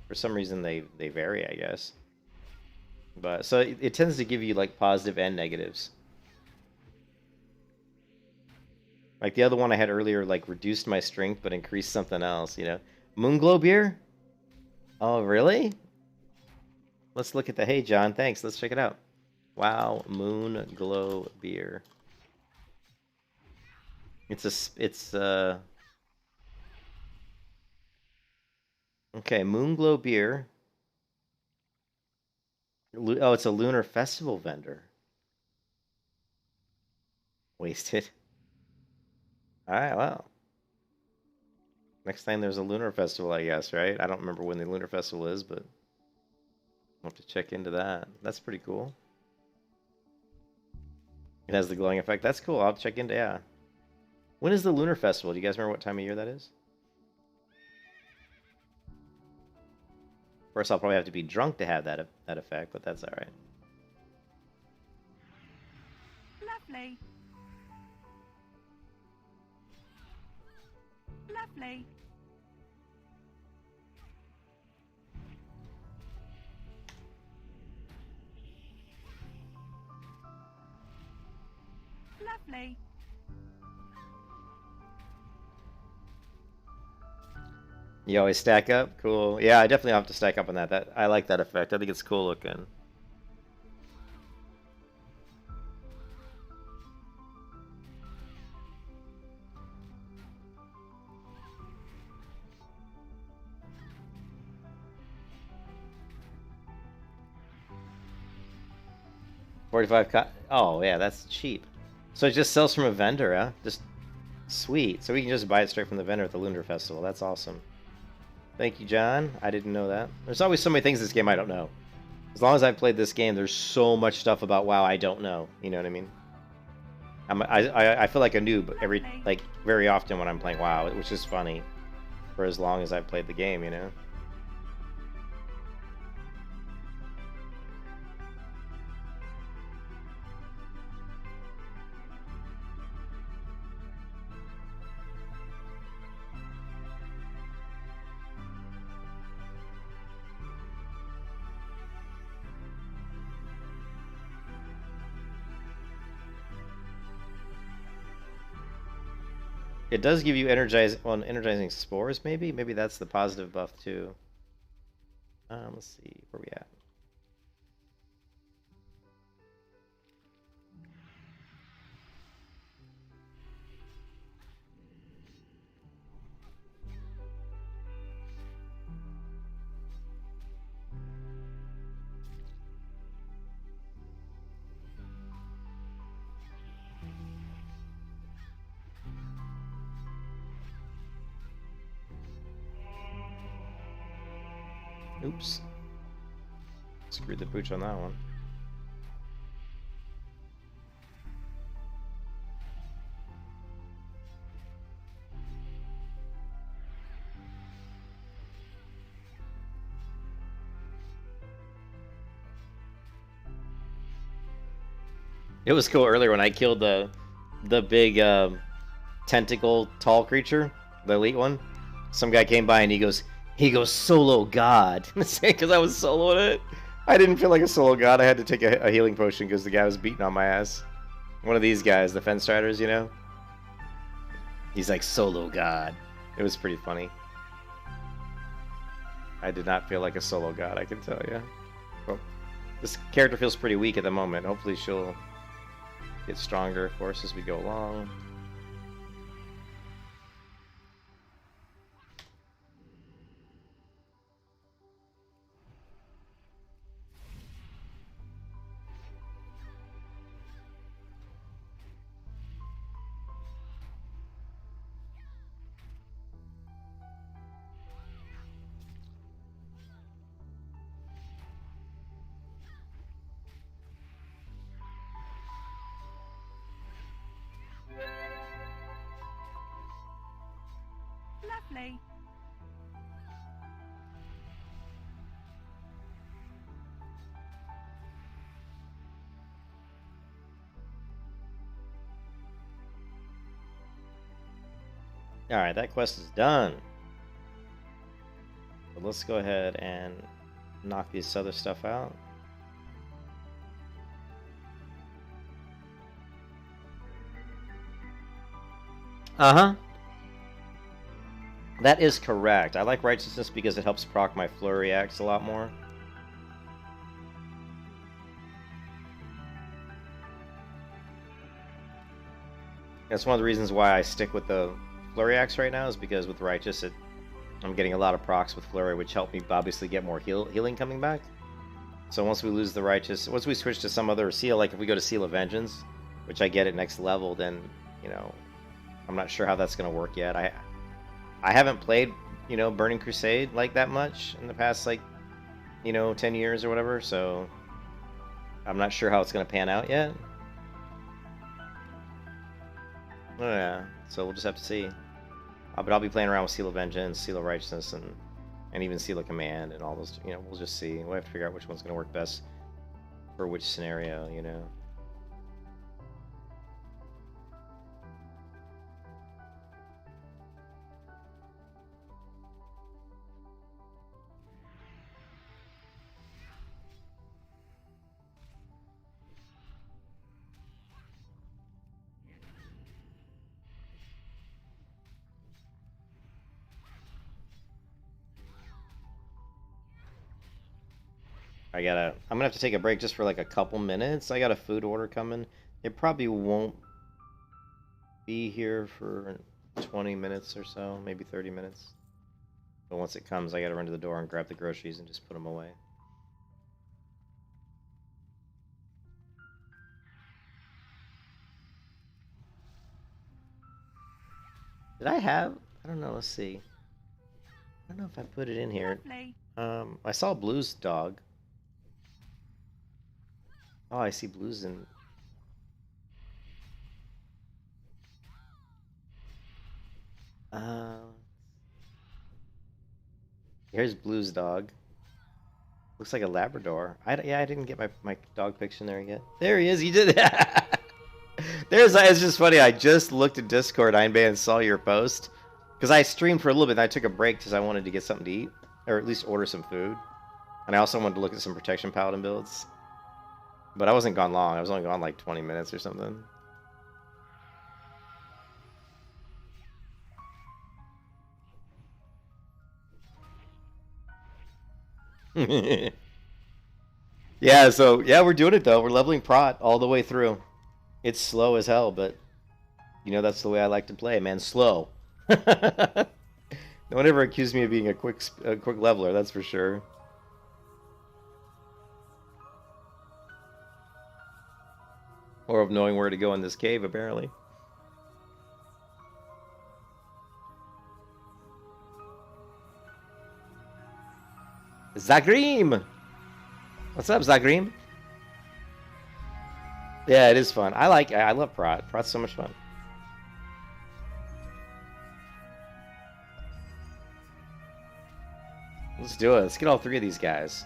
for some reason they vary, I guess. But so it tends to give you like positive and negatives. Like the other one I had earlier, like reduced my strength but increased something else. You know, Moonglow beer. Oh really? Let's look at the. Hey John, thanks. Let's check it out. Wow, Moonglow beer. It's okay, Moonglow beer. Oh, it's a lunar festival vendor. Wasted. All right, well. Next time there's a lunar festival, I guess, right? I don't remember when the lunar festival is, but I'll have to check into that. That's pretty cool. It has the glowing effect. That's cool. I'll check into, yeah. When is the lunar festival? Do you guys remember what time of year that is? Of course, I'll probably have to be drunk to have that effect, but that's all right. Lovely. Lovely. Lovely. You always stack up? Cool. Yeah, I definitely have to stack up on that. I like that effect. I think it's cool looking. Oh, yeah, that's cheap. So it just sells from a vendor, huh? Just sweet. So we can just buy it straight from the vendor at the Lunar Festival. That's awesome. Thank you, John. I didn't know that. There's always so many things in this game I don't know. As long as I've played this game, there's so much stuff about WoW I don't know. You know what I mean? I feel like a noob very often when I'm playing WoW, which is funny. For as long as I've played the game, you know. It does give you energizing spores, maybe? Maybe that's the positive buff, too. Let's see. Where we at? Oops. Screwed the pooch on that one. It was cool earlier when I killed the big tentacle tall creature, the elite one. Some guy came by and he goes solo god because I was soloing it. I didn't feel like a solo god. I had to take a healing potion because the guy was beating on my ass. One of these guys, the fence riders, you know. He's like solo god. It was pretty funny. I did not feel like a solo god, I can tell you. Well, this character feels pretty weak at the moment. Hopefully she'll get stronger, of course, as we go along. Lovely. Alright, that quest is done. But let's go ahead and knock this other stuff out. Uh-huh. That is correct. I like Righteousness because it helps proc my Flurry Axe a lot more. That's one of the reasons why I stick with the Flurry Axe right now, is because with Righteous, I'm getting a lot of procs with Flurry, which help me obviously get more healing coming back. So once we lose the Righteous, once we switch to some other seal, like if we go to Seal of Vengeance, which I get at next level, then, you know, I'm not sure how that's going to work yet. I haven't played, you know, Burning Crusade like that much in the past, like, you know, 10 years or whatever, so I'm not sure how it's going to pan out yet. Oh yeah, so we'll just have to see. But I'll be playing around with Seal of Vengeance, Seal of Righteousness, and even Seal of Command, and all those, you know, we'll just see. We'll have to figure out which one's going to work best for which scenario, you know. I'm gonna have to take a break just for like a couple minutes. I got a food order coming. It probably won't be here for 20 minutes or so, maybe 30 minutes. But once it comes, I gotta run to the door and grab the groceries and just put them away. Did I have? I don't know, let's see. I don't know if I put it in here. Lovely. I saw Blue's dog. Oh, I see Blue's in... Here's Blue's dog. Looks like a Labrador. Yeah, I didn't get my dog picture in there yet. There he is, he did it! It's just funny, I just looked at Discord, Einbay, and saw your post. Because I streamed for a little bit, and I took a break because I wanted to get something to eat. Or at least order some food. And I also wanted to look at some Protection Paladin builds. But I wasn't gone long. I was only gone like 20 minutes or something. Yeah, so, yeah, we're doing it, though. We're leveling Prot all the way through. It's slow as hell, but, you know, that's the way I like to play, man. Slow. No one ever accused me of being a quick leveler, that's for sure. Or of knowing where to go in this cave, apparently. Zagreem! What's up, Zagreem? Yeah, it is fun. I love Prot. Prot's so much fun. Let's do it. Let's get all three of these guys.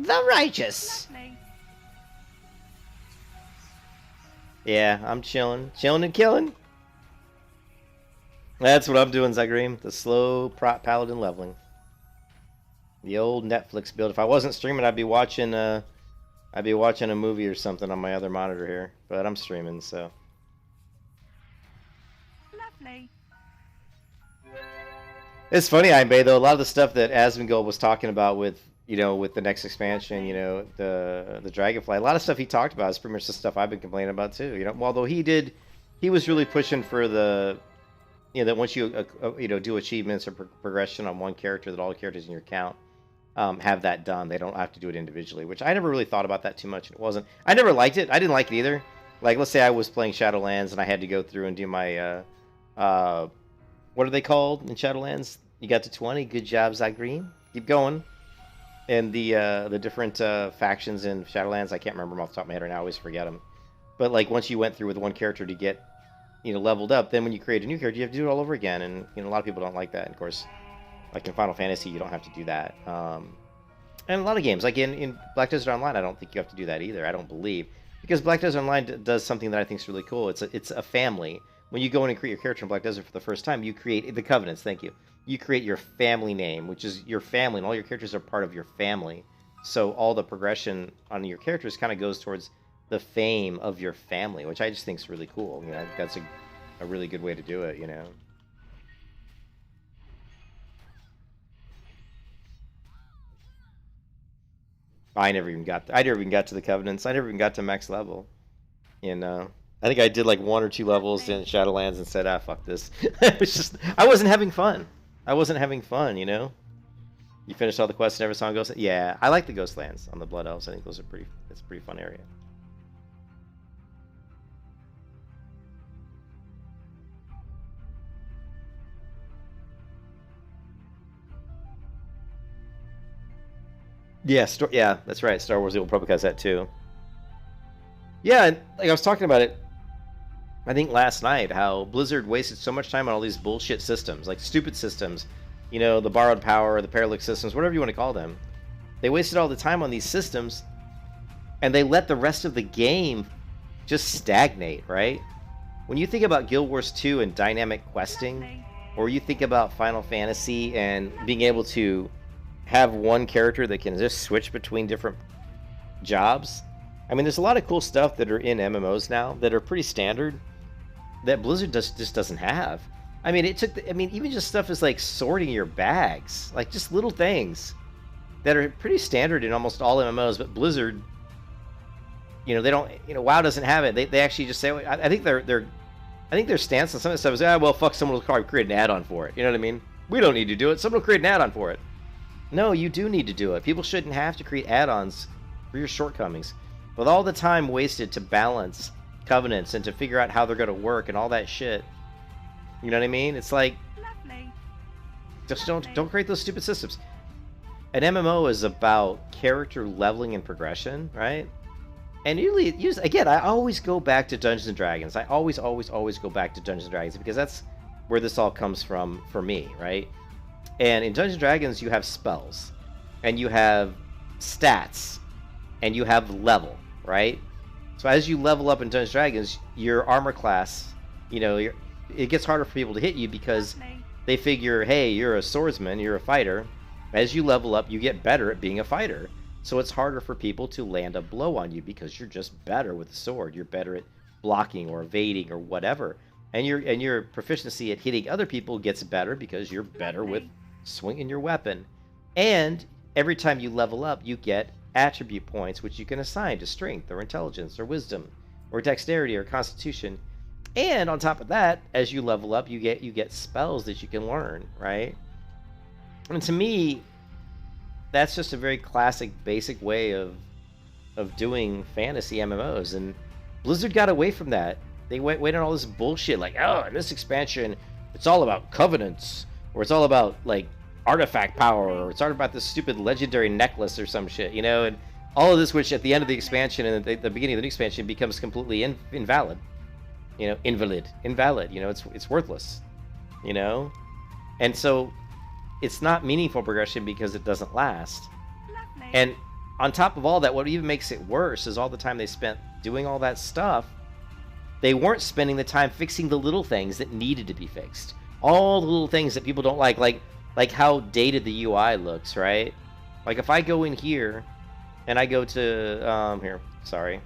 The righteous. Lovely. Yeah, I'm chilling. Chilling and killing. That's what I'm doing, Zagreem. The slow prop paladin leveling. The old Netflix build. If I wasn't streaming, I'd be watching a movie or something on my other monitor here. But I'm streaming, so. Lovely. It's funny, Ainbei, though, a lot of the stuff that Asmongold was talking about with, with the next expansion, the Dragonfly, a lot of stuff he talked about is pretty much the stuff I've been complaining about too. Although he was really pushing for the, that once you, do achievements or progression on one character, that all the characters in your account have that done. They don't have to do it individually, which I never really thought about that too much. It wasn't. I never liked it. I didn't like it either. Like, let's say I was playing Shadowlands and I had to go through and do my, what are they called in Shadowlands? You got to 20. Good job, Zagreem. Keep going. And the different factions in Shadowlands, I can't remember them off the top of my head right now. I always forget them. But like once you went through with one character to get, leveled up, then when you create a new character, you have to do it all over again. And a lot of people don't like that. And of course, like in Final Fantasy, you don't have to do that. And a lot of games, like in Black Desert Online, I don't think you have to do that either. I don't believe, because Black Desert Online does something that I think is really cool. It's a family. When you go in and create your character in Black Desert for the first time, you create the Covenants. Thank you. You create your family name, which is your family, and all your characters are part of your family. So all the progression on your characters kind of goes towards the fame of your family, which I just think is really cool. I think that's a really good way to do it. I never even got to the Covenants. I never even got to max level. I think I did like 1 or 2 levels in Shadowlands and said, fuck this. I wasn't having fun. You finished all the quests and never saw Ghost. Yeah, I like the Ghostlands on the Blood Elves. I think it's a pretty fun area. Yeah, that's right. Star Wars: The Old Republic has that too. Yeah, and like I was talking about it, I think last night, how Blizzard wasted so much time on all these bullshit systems, like stupid systems, the borrowed power, the parallax systems, whatever you want to call them. They wasted all the time on these systems, and they let the rest of the game just stagnate, right? When you think about Guild Wars 2 and dynamic questing, Lovely. or you think about Final Fantasy and being able to have one character that can just switch between different jobs, I mean, there's a lot of cool stuff that are in MMOs now that are pretty standard that Blizzard just doesn't have. I mean, even just stuff is like sorting your bags, like just little things that are pretty standard in almost all MMOs, but Blizzard, they don't, WoW doesn't have it. They actually just say, I think their stance on some of the stuff is, well, fuck, someone will create an add-on for it. You know what I mean? We don't need to do it. Someone will create an add-on for it. No, you do need to do it. People shouldn't have to create add-ons for your shortcomings. With all the time wasted to balance Covenants and to figure out how they're going to work and all that shit, you know what I mean? It's like, Lovely. just don't create those stupid systems. An MMO is about character leveling and progression, right? And again, I always go back to Dungeons and Dragons. I always go back to Dungeons and Dragons because that's where this all comes from for me, right? And in Dungeons and Dragons, you have spells, and you have stats, and you have level, right? So as you level up in Dungeons and Dragons, your armor class, it gets harder for people to hit you because Lovely. they figure, hey, you're a swordsman, you're a fighter. As you level up, you get better at being a fighter. So it's harder for people to land a blow on you because you're just better with the sword. You're better at blocking or evading or whatever. And your proficiency at hitting other people gets better because you're better with swinging your weapon. And every time you level up, you get attribute points which you can assign to strength or intelligence or wisdom or dexterity or constitution. And on top of that, as you level up, you get spells that you can learn, right? And to me, that's just a very classic, basic way of doing fantasy MMOs. And Blizzard got away from that. They went on all this bullshit, like, oh, in this expansion, it's all about covenants, or it's all about like artifact power, or it's all about this stupid legendary necklace or some shit, and all of this, which at the end of the expansion and at the beginning of the new expansion becomes completely invalid, invalid, it's worthless, and so it's not meaningful progression because it doesn't last. Lovely. And on top of all that, what even makes it worse is all the time they spent doing all that stuff. They weren't spending the time fixing the little things that needed to be fixed. All the little things that people don't like how dated the UI looks, right? Like if I go in here and I go to here, sorry.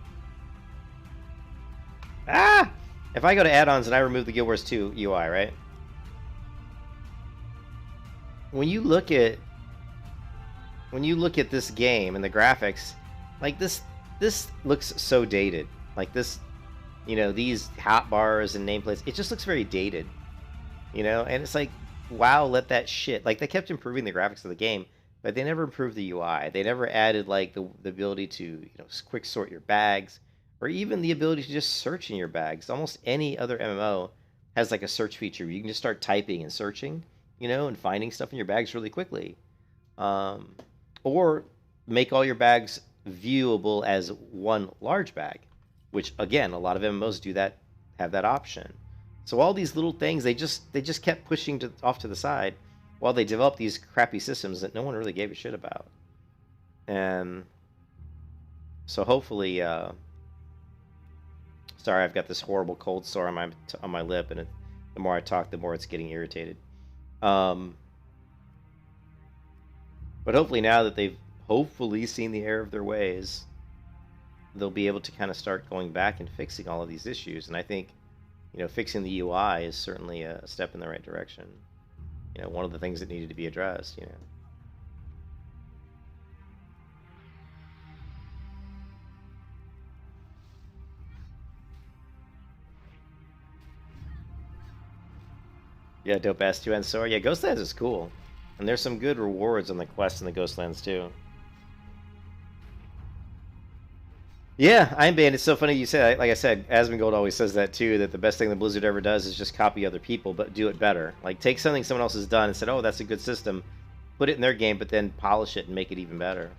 If I go to add-ons and I remove the Guild Wars 2 UI, right? When you look at this game and the graphics, like this looks so dated. Like this, you know, these hotbars and nameplates, it just looks very dated. You know, and it's like, wow, let that shit. Like they kept improving the graphics of the game, but they never improved the UI. They never added like the ability to, you know, quick sort your bags, or even the ability to just search in your bags. Almost any other MMO has like a search feature where you can just start typing and searching, you know, and finding stuff in your bags really quickly. Or make all your bags viewable as one large bag, which again, a lot of MMOs do that, have that option. So all these little things, they just kept pushing off to the side while they developed these crappy systems that no one really gave a shit about. And so hopefully, sorry, I've got this horrible cold sore on my lip, and the more I talk, the more it's getting irritated. But hopefully now that they've hopefully seen the error of their ways, they'll be able to kind of start going back and fixing all of these issues. And I think, you know, fixing the UI is certainly a step in the right direction. You know, one of the things that needed to be addressed, you know. Yeah, dope ass 2N sword. Yeah, Ghostlands is cool. And there's some good rewards on the quests in the Ghostlands too. Yeah, Iron Band. It's so funny you say, like I said, Asmongold always says that too, that the best thing that Blizzard ever does is just copy other people, but do it better. Like, take something someone else has done and said, oh, that's a good system, put it in their game, but then polish it and make it even better.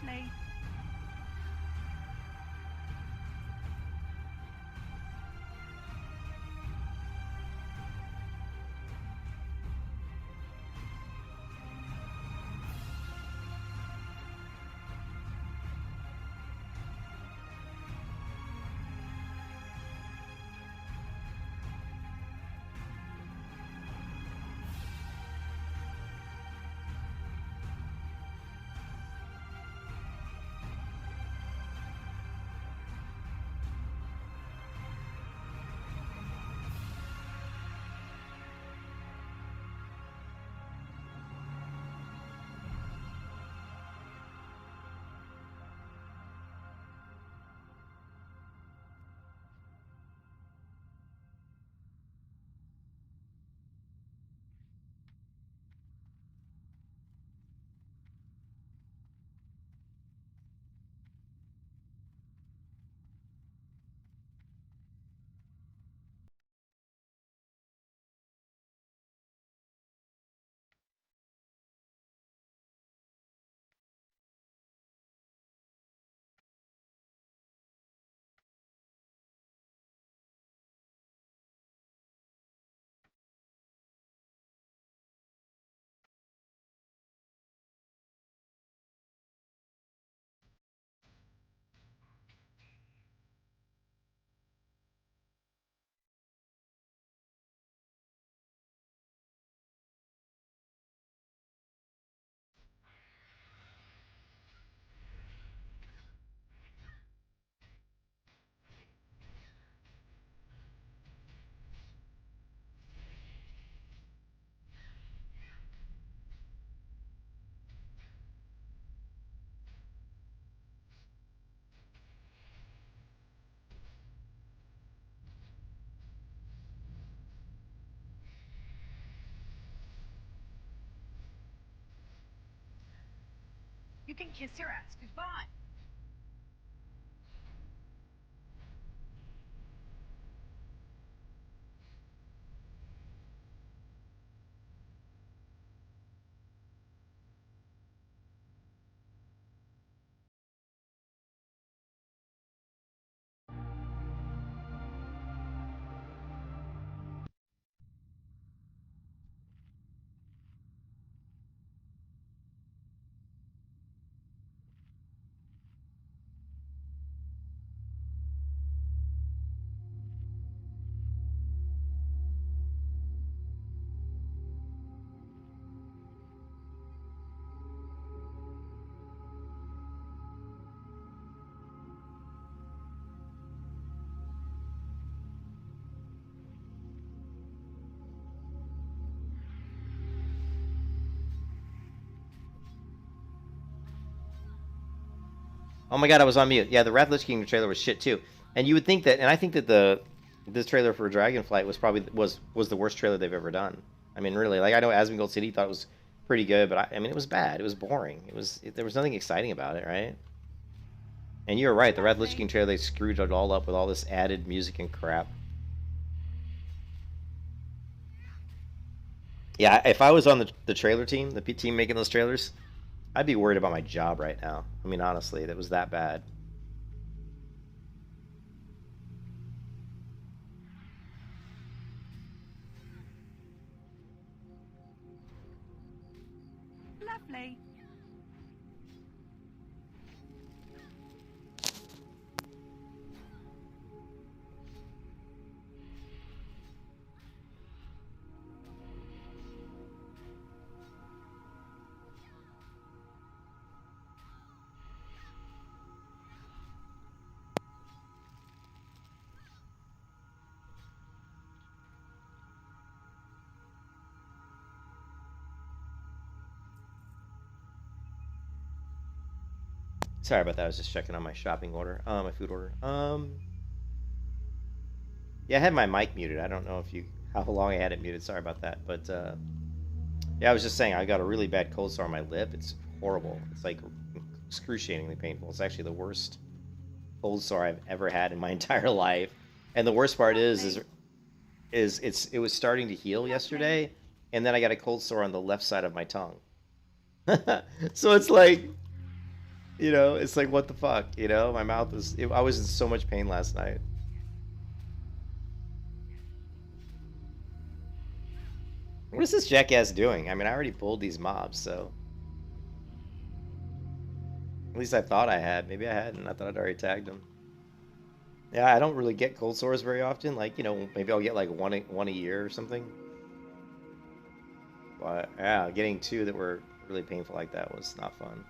Lovely. can kiss your ass goodbye. Oh my god, I was on mute. Yeah, the Wrath of Lich King trailer was shit too. And you would think that, and I think that this trailer for Dragonflight was probably was the worst trailer they've ever done. I mean, really, like I know Asmongold City thought it was pretty good, but I mean, it was bad. It was boring. There was nothing exciting about it, right? And you're right, the Wrath of Lich King trailer, they screwed it all up with all this added music and crap. Yeah, if I was on the trailer team, the team making those trailers, I'd be worried about my job right now. I mean, honestly, that was that bad. Lovely. Sorry about that. I was just checking on my shopping order, my food order. Yeah, I had my mic muted. I don't know if you how long I had it muted. Sorry about that. But yeah, I was just saying I got a really bad cold sore on my lip. It's horrible. It's like excruciatingly painful. It's actually the worst cold sore I've ever had in my entire life. And the worst part is it was starting to heal yesterday, and then I got a cold sore on the left side of my tongue. So it's like, you know, it's like what the fuck, you know? My mouth was I was in so much pain last night. What is this jackass doing? I mean, I already pulled these mobs, so at least I thought I had. Maybe I hadn't. I thought I'd already tagged him. Yeah, I don't really get cold sores very often. Like, you know, maybe I'll get like one a year or something. But yeah, getting two that were really painful like that was not fun.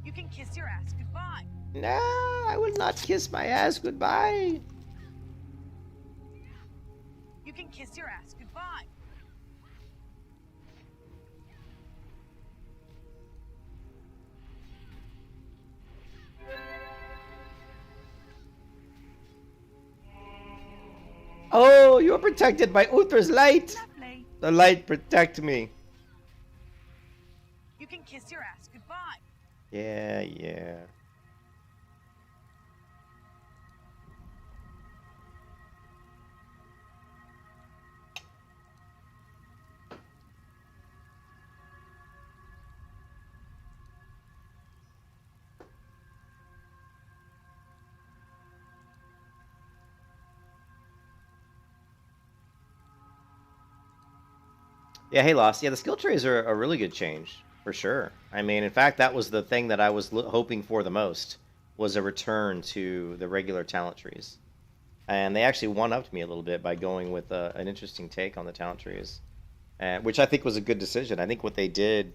You can kiss your ass goodbye. No, I will not kiss my ass goodbye. You can kiss your ass goodbye. Oh, you are protected by Uther's light. Lovely. The light protect me. You can kiss your ass goodbye. Yeah, yeah. Yeah, hey, Lost. Yeah, the skill trees are a really good change, for sure. I mean, in fact, that was the thing that I was hoping for the most, was a return to the regular talent trees. And they actually one-upped me a little bit by going with an interesting take on the talent trees. which I think was a good decision. I think what they did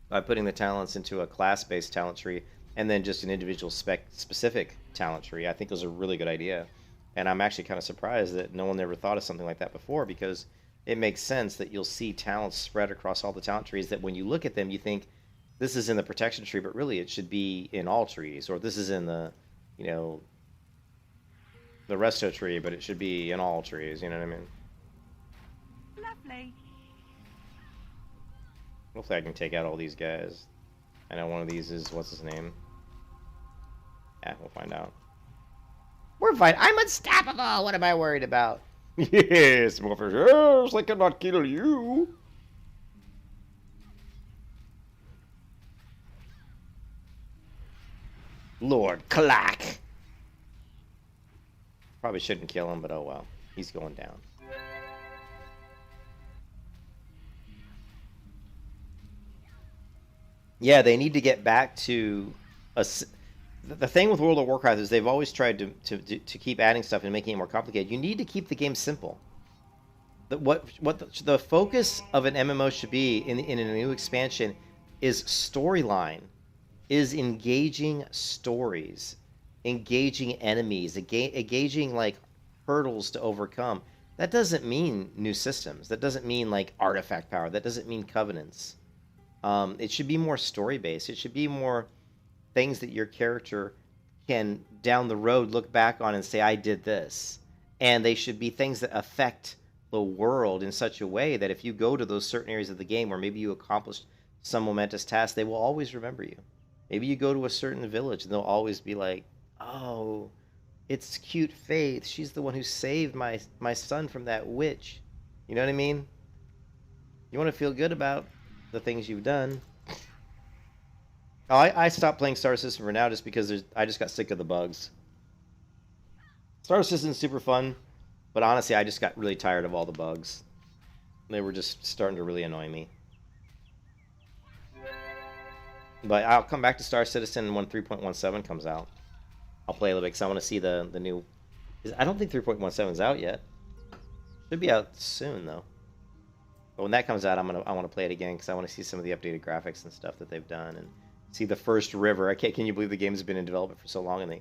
by putting the talents into a class-based talent tree and then just an individual specific talent tree, I think was a really good idea. And I'm actually kind of surprised that no one ever thought of something like that before, because it makes sense that you'll see talents spread across all the talent trees that when you look at them, you think this is in the protection tree, but really it should be in all trees, or this is in the, you know, the resto tree, but it should be in all trees, you know what I mean? Lovely. Hopefully I can take out all these guys. I know one of these is, what's his name? Yeah, we'll find out. We're fine. I'm unstoppable. What am I worried about? Yes, Morpheus. Yes, I cannot kill you. Lord Clack. Probably shouldn't kill him, but oh well. He's going down. Yeah, they need to get back to the thing with World of Warcraft is they've always tried to keep adding stuff and making it more complicated. You need to keep the game simple. The focus of an MMO should be in a new expansion is storyline, is engaging stories, engaging enemies, engaging like hurdles to overcome. That doesn't mean new systems. That doesn't mean like artifact power. That doesn't mean covenants. It should be more story-based. It should be more things that your character can, down the road, look back on and say, I did this. And they should be things that affect the world in such a way that if you go to those certain areas of the game where maybe you accomplished some momentous task, they will always remember you. Maybe you go to a certain village and they'll always be like, oh, it's cute Faith. She's the one who saved my son from that witch. You know what I mean? You want to feel good about the things you've done. Oh, I stopped playing Star System for now just because I just got sick of the bugs. Star System's super fun, but honestly, I just got really tired of all the bugs. They were just starting to really annoy me. But I'll come back to Star Citizen when 3.17 comes out. I'll play a little bit because I want to see the new... I don't think 3.17 is out yet. Should be out soon, though. But when that comes out, I want to play it again because I want to see some of the updated graphics and stuff that they've done and see the first river. Can you believe the game's been in development for so long and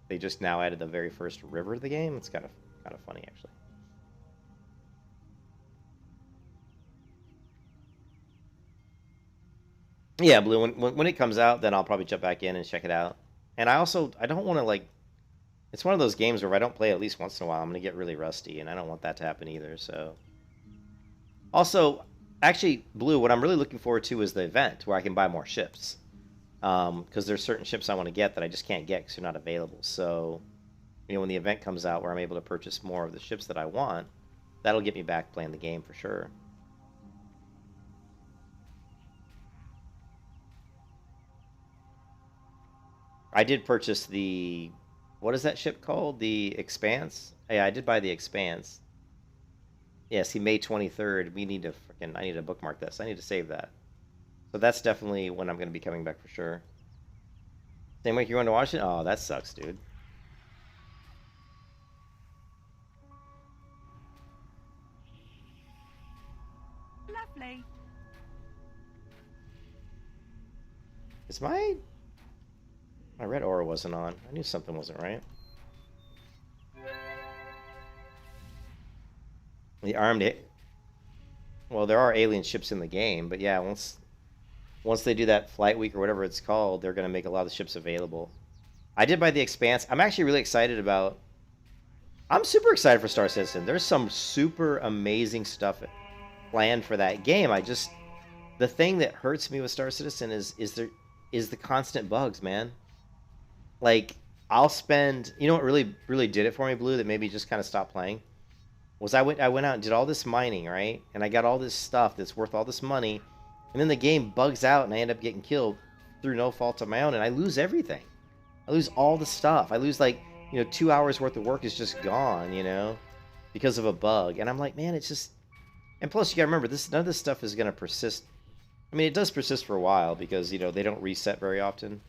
they just now added the very first river to the game? It's kind of funny, actually. Yeah, Blue. When it comes out, then I'll probably jump back in and check it out. And I don't want to like. It's one of those games where if I don't play it at least once in a while, I'm gonna get really rusty, and I don't want that to happen either. So. Also, actually, Blue, what I'm really looking forward to is the event where I can buy more ships. Because there's certain ships I want to get that I just can't get because they're not available. So, you know, when the event comes out where I'm able to purchase more of the ships that I want, that'll get me back playing the game for sure. I did purchase the... What is that ship called? The Expanse? Yeah, I did buy the Expanse. Yeah, see, May 23rd. I need to bookmark this. I need to save that. So that's definitely when I'm going to be coming back for sure. Same week you're going to Washington? Oh, that sucks, dude. Lovely. Is my red aura wasn't on. I knew something wasn't right. The armed... Well, there are alien ships in the game, but yeah, once they do that flight week or whatever it's called, they're going to make a lot of the ships available. I did buy the Expanse. I'm actually really excited about... I'm super excited for Star Citizen. There's some super amazing stuff planned for that game. The thing that hurts me with Star Citizen is the constant bugs, man. Like, I'll spend... You know what really did it for me, Blue, that made me just kind of stop playing? Was I went out and did all this mining, right? And I got all this stuff that's worth all this money. And then the game bugs out and I end up getting killed through no fault of my own. And I lose everything. I lose all the stuff. I lose, like, 2 hours worth of work is just gone, because of a bug. And I'm like, man, it's just... And plus, you gotta remember, none of this stuff is gonna persist. I mean, it does persist for a while because, they don't reset very often.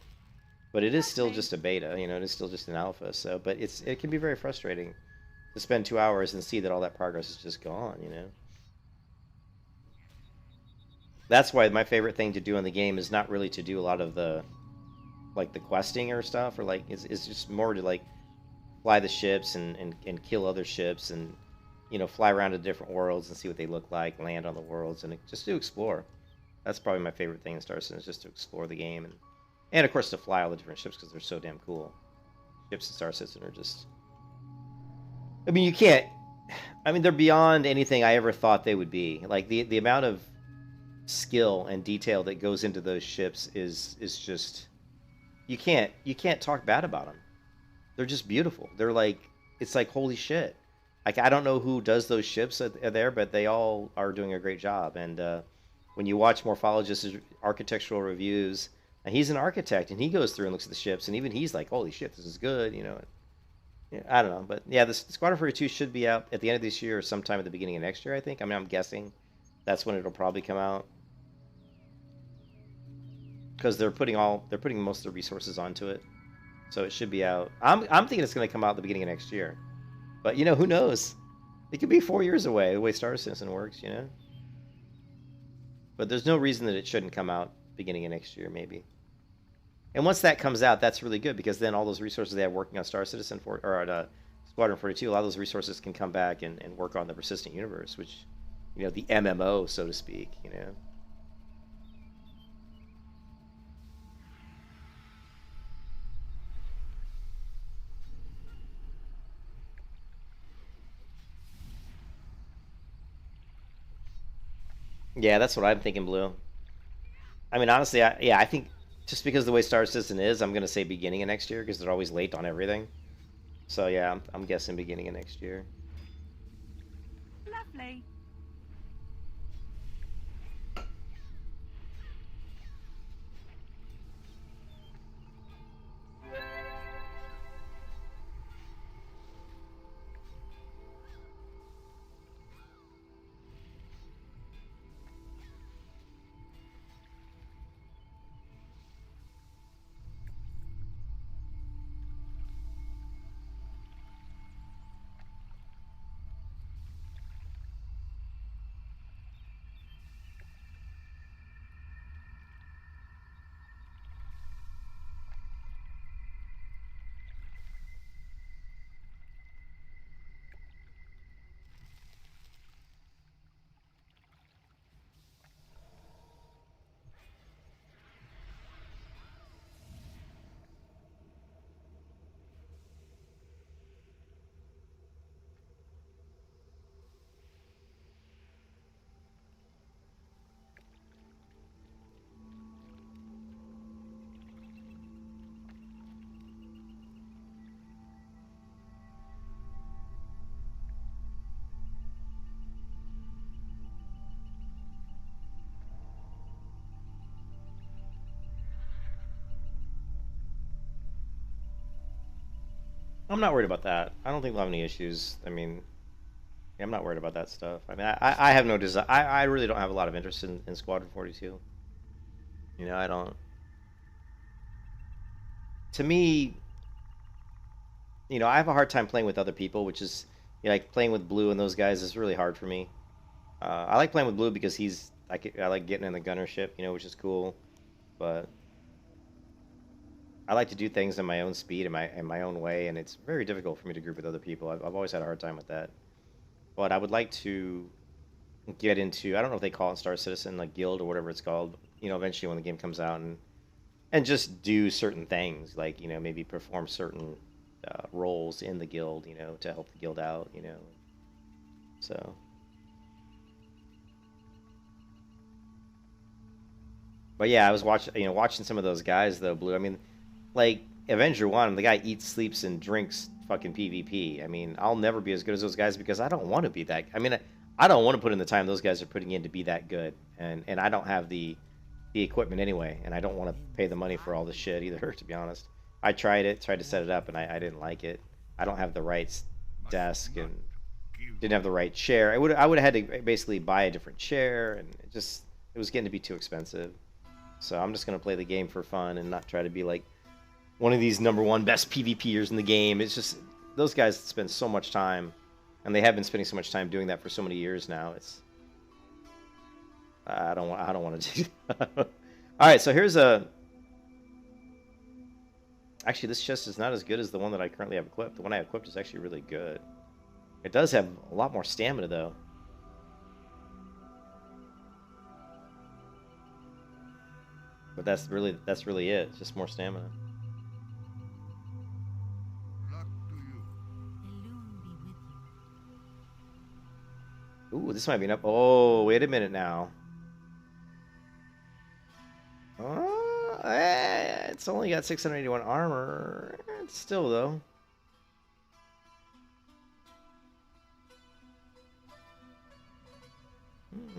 But it is still just a beta, it is still just an alpha. So, but it can be very frustrating to spend 2 hours and see that all that progress is just gone, That's why my favorite thing to do in the game is not really to do a lot of the like the questing or stuff, or like it's just more to like fly the ships and kill other ships and fly around to different worlds and see what they look like, land on the worlds, and just to explore. That's probably my favorite thing in Star Citizen, is just to explore the game and of course to fly all the different ships because they're so damn cool. Ships in Star Citizen are just, I mean, you can't. I mean, they're beyond anything I ever thought they would be. Like the amount of skill and detail that goes into those ships is just you can't talk bad about them. They're just beautiful. They're like, it's like holy shit. Like I don't know who does those ships there, but they all are doing a great job. And when you watch Morphologist's architectural reviews, and he's an architect, and he goes through and looks at the ships, and even he's like, holy shit, this is good, Yeah, I don't know, but yeah, the Squadron 42 should be out at the end of this year or sometime at the beginning of next year, I think. I mean, I'm guessing that's when it'll probably come out because they're putting most of the resources onto it, so it should be out. I'm thinking it's going to come out at the beginning of next year, but who knows? It could be 4 years away the way Star Citizen works. But there's no reason that it shouldn't come out beginning of next year, maybe. And once that comes out, that's really good because then all those resources they have working on Star Citizen or at Squadron 42, a lot of those resources can come back and work on the persistent universe, which, the MMO, so to speak. Yeah, that's what I'm thinking, Blue. I mean, honestly, I think just because of the way Star Citizen is, I'm going to say beginning of next year because they're always late on everything. So yeah, I'm guessing beginning of next year. Lovely. I'm not worried about that. I don't think we'll have any issues. I mean, yeah, I'm not worried about that stuff. I mean, I have no desire. I really don't have a lot of interest in Squadron 42. I don't. To me, I have a hard time playing with other people, which is, like playing with Blue and those guys is really hard for me. I like playing with Blue because I like getting in the gunnership, which is cool. But I like to do things in my own speed, in my own way, and it's very difficult for me to group with other people. I've always had a hard time with that. But I would like to get into, I don't know if they call it Star Citizen, like Guild or whatever it's called, eventually when the game comes out, and just do certain things, like, maybe perform certain roles in the guild, to help the guild out. So. But yeah, I was watching some of those guys though, Blue. I mean, like Avenger 1, the guy eats, sleeps, and drinks fucking PvP. I mean, I'll never be as good as those guys because I don't want to be that. I mean, I don't want to put in the time those guys are putting in to be that good, and I don't have the equipment anyway, and I don't want to pay the money for all this shit either. To be honest, I tried to set it up, and I didn't like it. I don't have the right desk and didn't have the right chair. I would have had to basically buy a different chair, and it was getting to be too expensive. So I'm just gonna play the game for fun and not try to be like one of these #1 best PvPers in the game. It's just those guys spend so much time, and they have been spending so much time doing that for so many years now. I don't want to do that. All right, so here's a. Actually, this chest is not as good as the one that I currently have equipped. The one I have equipped is actually really good. It does have a lot more stamina, though. But that's really it. It's just more stamina. Luck to you. Elune be with you. Ooh, this might be enough. Oh, wait a minute now. It's only got 681 armor. It's still, though.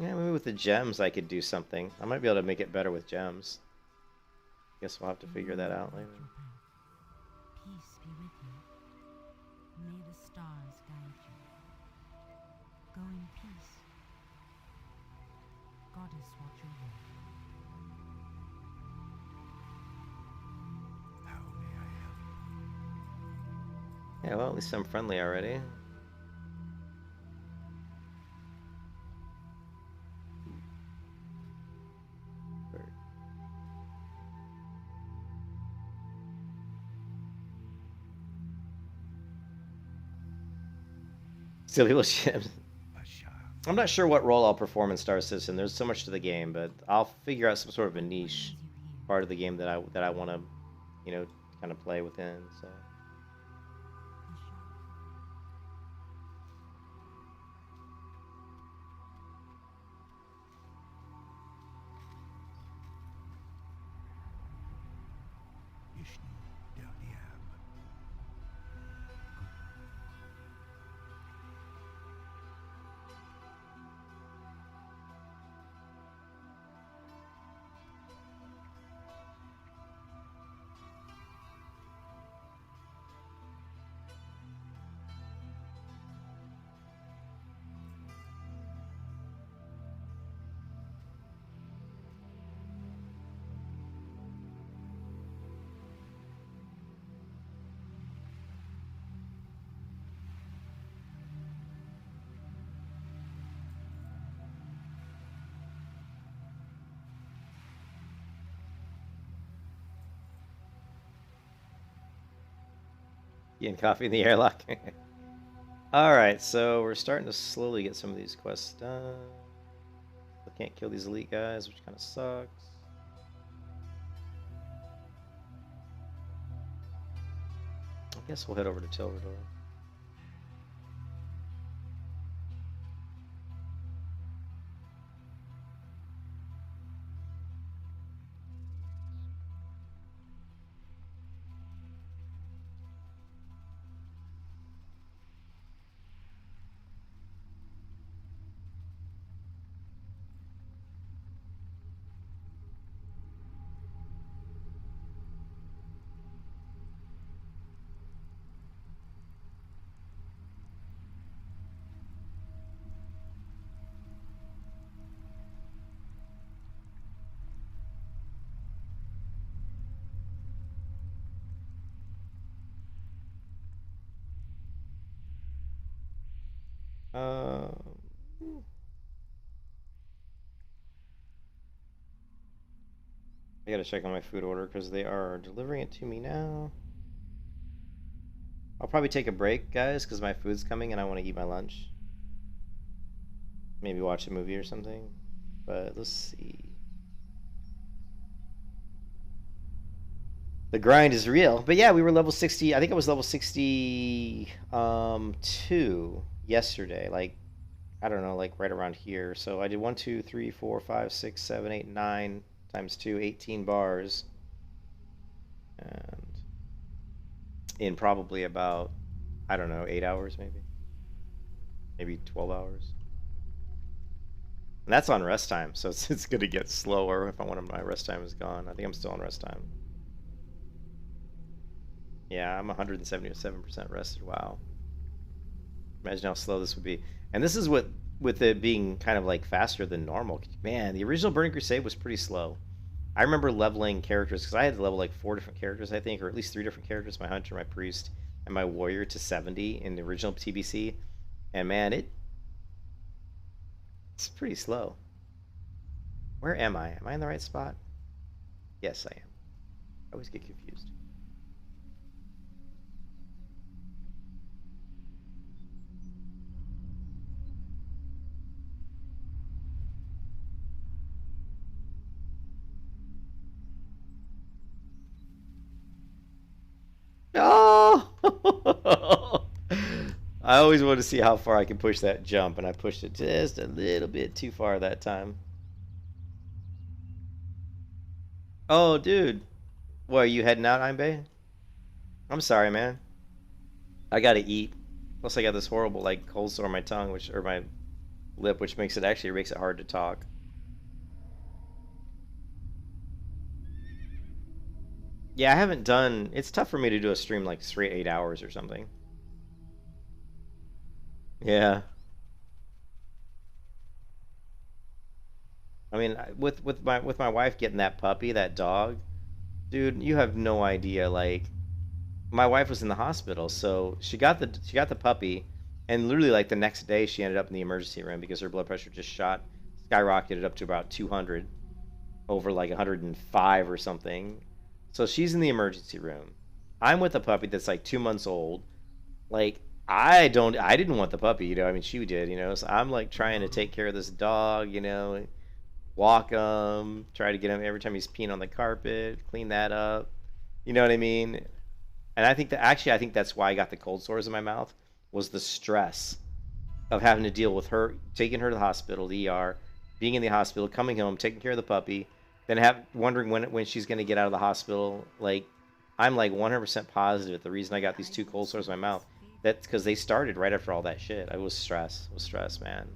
Yeah, maybe with the gems I could do something. I might be able to make it better with gems. Guess we'll have to figure that out later. Peace be with you. May the stars guide you. Go in peace. Goddess watch over you. How may I help? Yeah, well, at least I'm friendly already. Silly little gems. A shaft. I'm not sure what role I'll perform in Star Citizen. There's so much to the game, but I'll figure out some sort of a niche part of the game that I want to, you know, kind of play within. So. Ishni Daliam. Getting coffee in the airlock. Alright, so we're starting to slowly get some of these quests done. I can't kill these elite guys, which kind of sucks. I guess we'll head over to Tilrador. I gotta check on my food order because they are delivering it to me now. I'll probably take a break, guys, because my food's coming and I want to eat my lunch. Maybe watch a movie or something. But let's see. The grind is real. But yeah, we were level 60. I think I was level 62 yesterday. Like, I don't know, like right around here. So I did 1, 2, 3, 4, 5, 6, 7, 8, 9 times 2, 18 bars. And in probably about, I don't know, 8 hours maybe. Maybe 12 hours. And that's on rest time, so it's going to get slower if one of my rest time is gone. I think I'm still on rest time. Yeah, I'm 177% rested. Wow. Imagine how slow this would be. And this is what, with it being kind of like faster than normal. Man, the original Burning Crusade was pretty slow. I remember leveling characters, because I had to level like 4 different characters, I think, or at least 3 different characters, my Hunter, my Priest, and my Warrior to 70 in the original TBC. And man, it's pretty slow. Where am I? Am I in the right spot? Yes, I am. I always get confused. Oh! I always want to see how far I can push that jump, and I pushed it just a little bit too far that time. Oh, dude. What, are you heading out, Imbe? I'm sorry, man. I gotta eat. Plus, I got this horrible, like, cold sore on my tongue, or my lip, which makes it hard to talk. Yeah, I haven't done... It's tough for me to do a stream, like, straight 8 hours or something. Yeah. I mean, with my wife getting that puppy, that dog, dude, you have no idea. Like, my wife was in the hospital, so she got the puppy, and literally like the next day she ended up in the emergency room because her blood pressure just skyrocketed up to about 200 over like 105 or something. So she's in the emergency room. I'm with a puppy that's like 2 months old. Like, I didn't want the puppy, you know. I mean, she did, you know. So I'm like trying to take care of this dog, you know, walk him, try to get him every time he's peeing on the carpet, clean that up. You know what I mean? And I think that's why I got the cold sores in my mouth, was the stress of having to deal with her, taking her to the hospital, the ER, being in the hospital, coming home, taking care of the puppy, then wondering when she's going to get out of the hospital. Like, I'm like 100% positive the reason I got these 2 cold sores in my mouth, that's because they started right after all that shit. I was stressed. Man.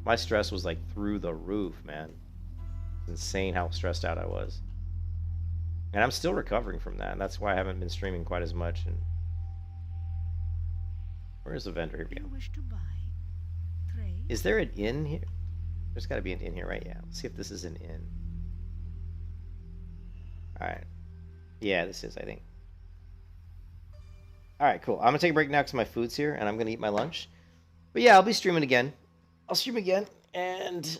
My stress was like through the roof, man. It's insane how stressed out I was. And I'm still recovering from that. And that's why I haven't been streaming quite as much. And where's the vendor? Here we Do go. you wish to buy? Trade? Is there an inn here? There's got to be an inn here, right? Yeah. Let's see if this is an inn. All right. Yeah, this is, I think. All right, cool. I'm gonna take a break now because my food's here, and I'm gonna eat my lunch. But yeah, I'll be streaming again. I'll stream again, and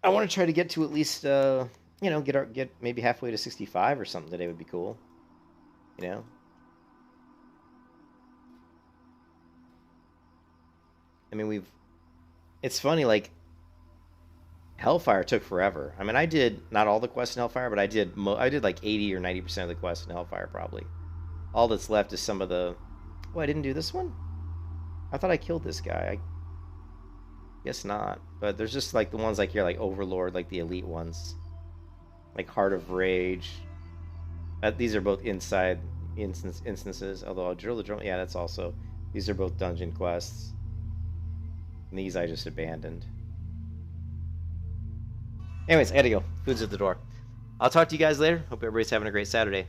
I want to try to get to at least, you know, get maybe halfway to 65 or something today would be cool. You know. I mean, it's funny, like, Hellfire took forever. I mean, I did not all the quests in Hellfire, but I did like 80 or 90% of the quests in Hellfire probably. All that's left is some of the... Oh, I didn't do this one? I thought I killed this guy. I guess not. But there's just like the ones like here, like Overlord, like the elite ones. Like Heart of Rage. These are both inside instances. Although I'll drill the drum. Yeah, that's also... These are both dungeon quests. And these I just abandoned. Anyways, I gotta go. Food's at the door. I'll talk to you guys later. Hope everybody's having a great Saturday.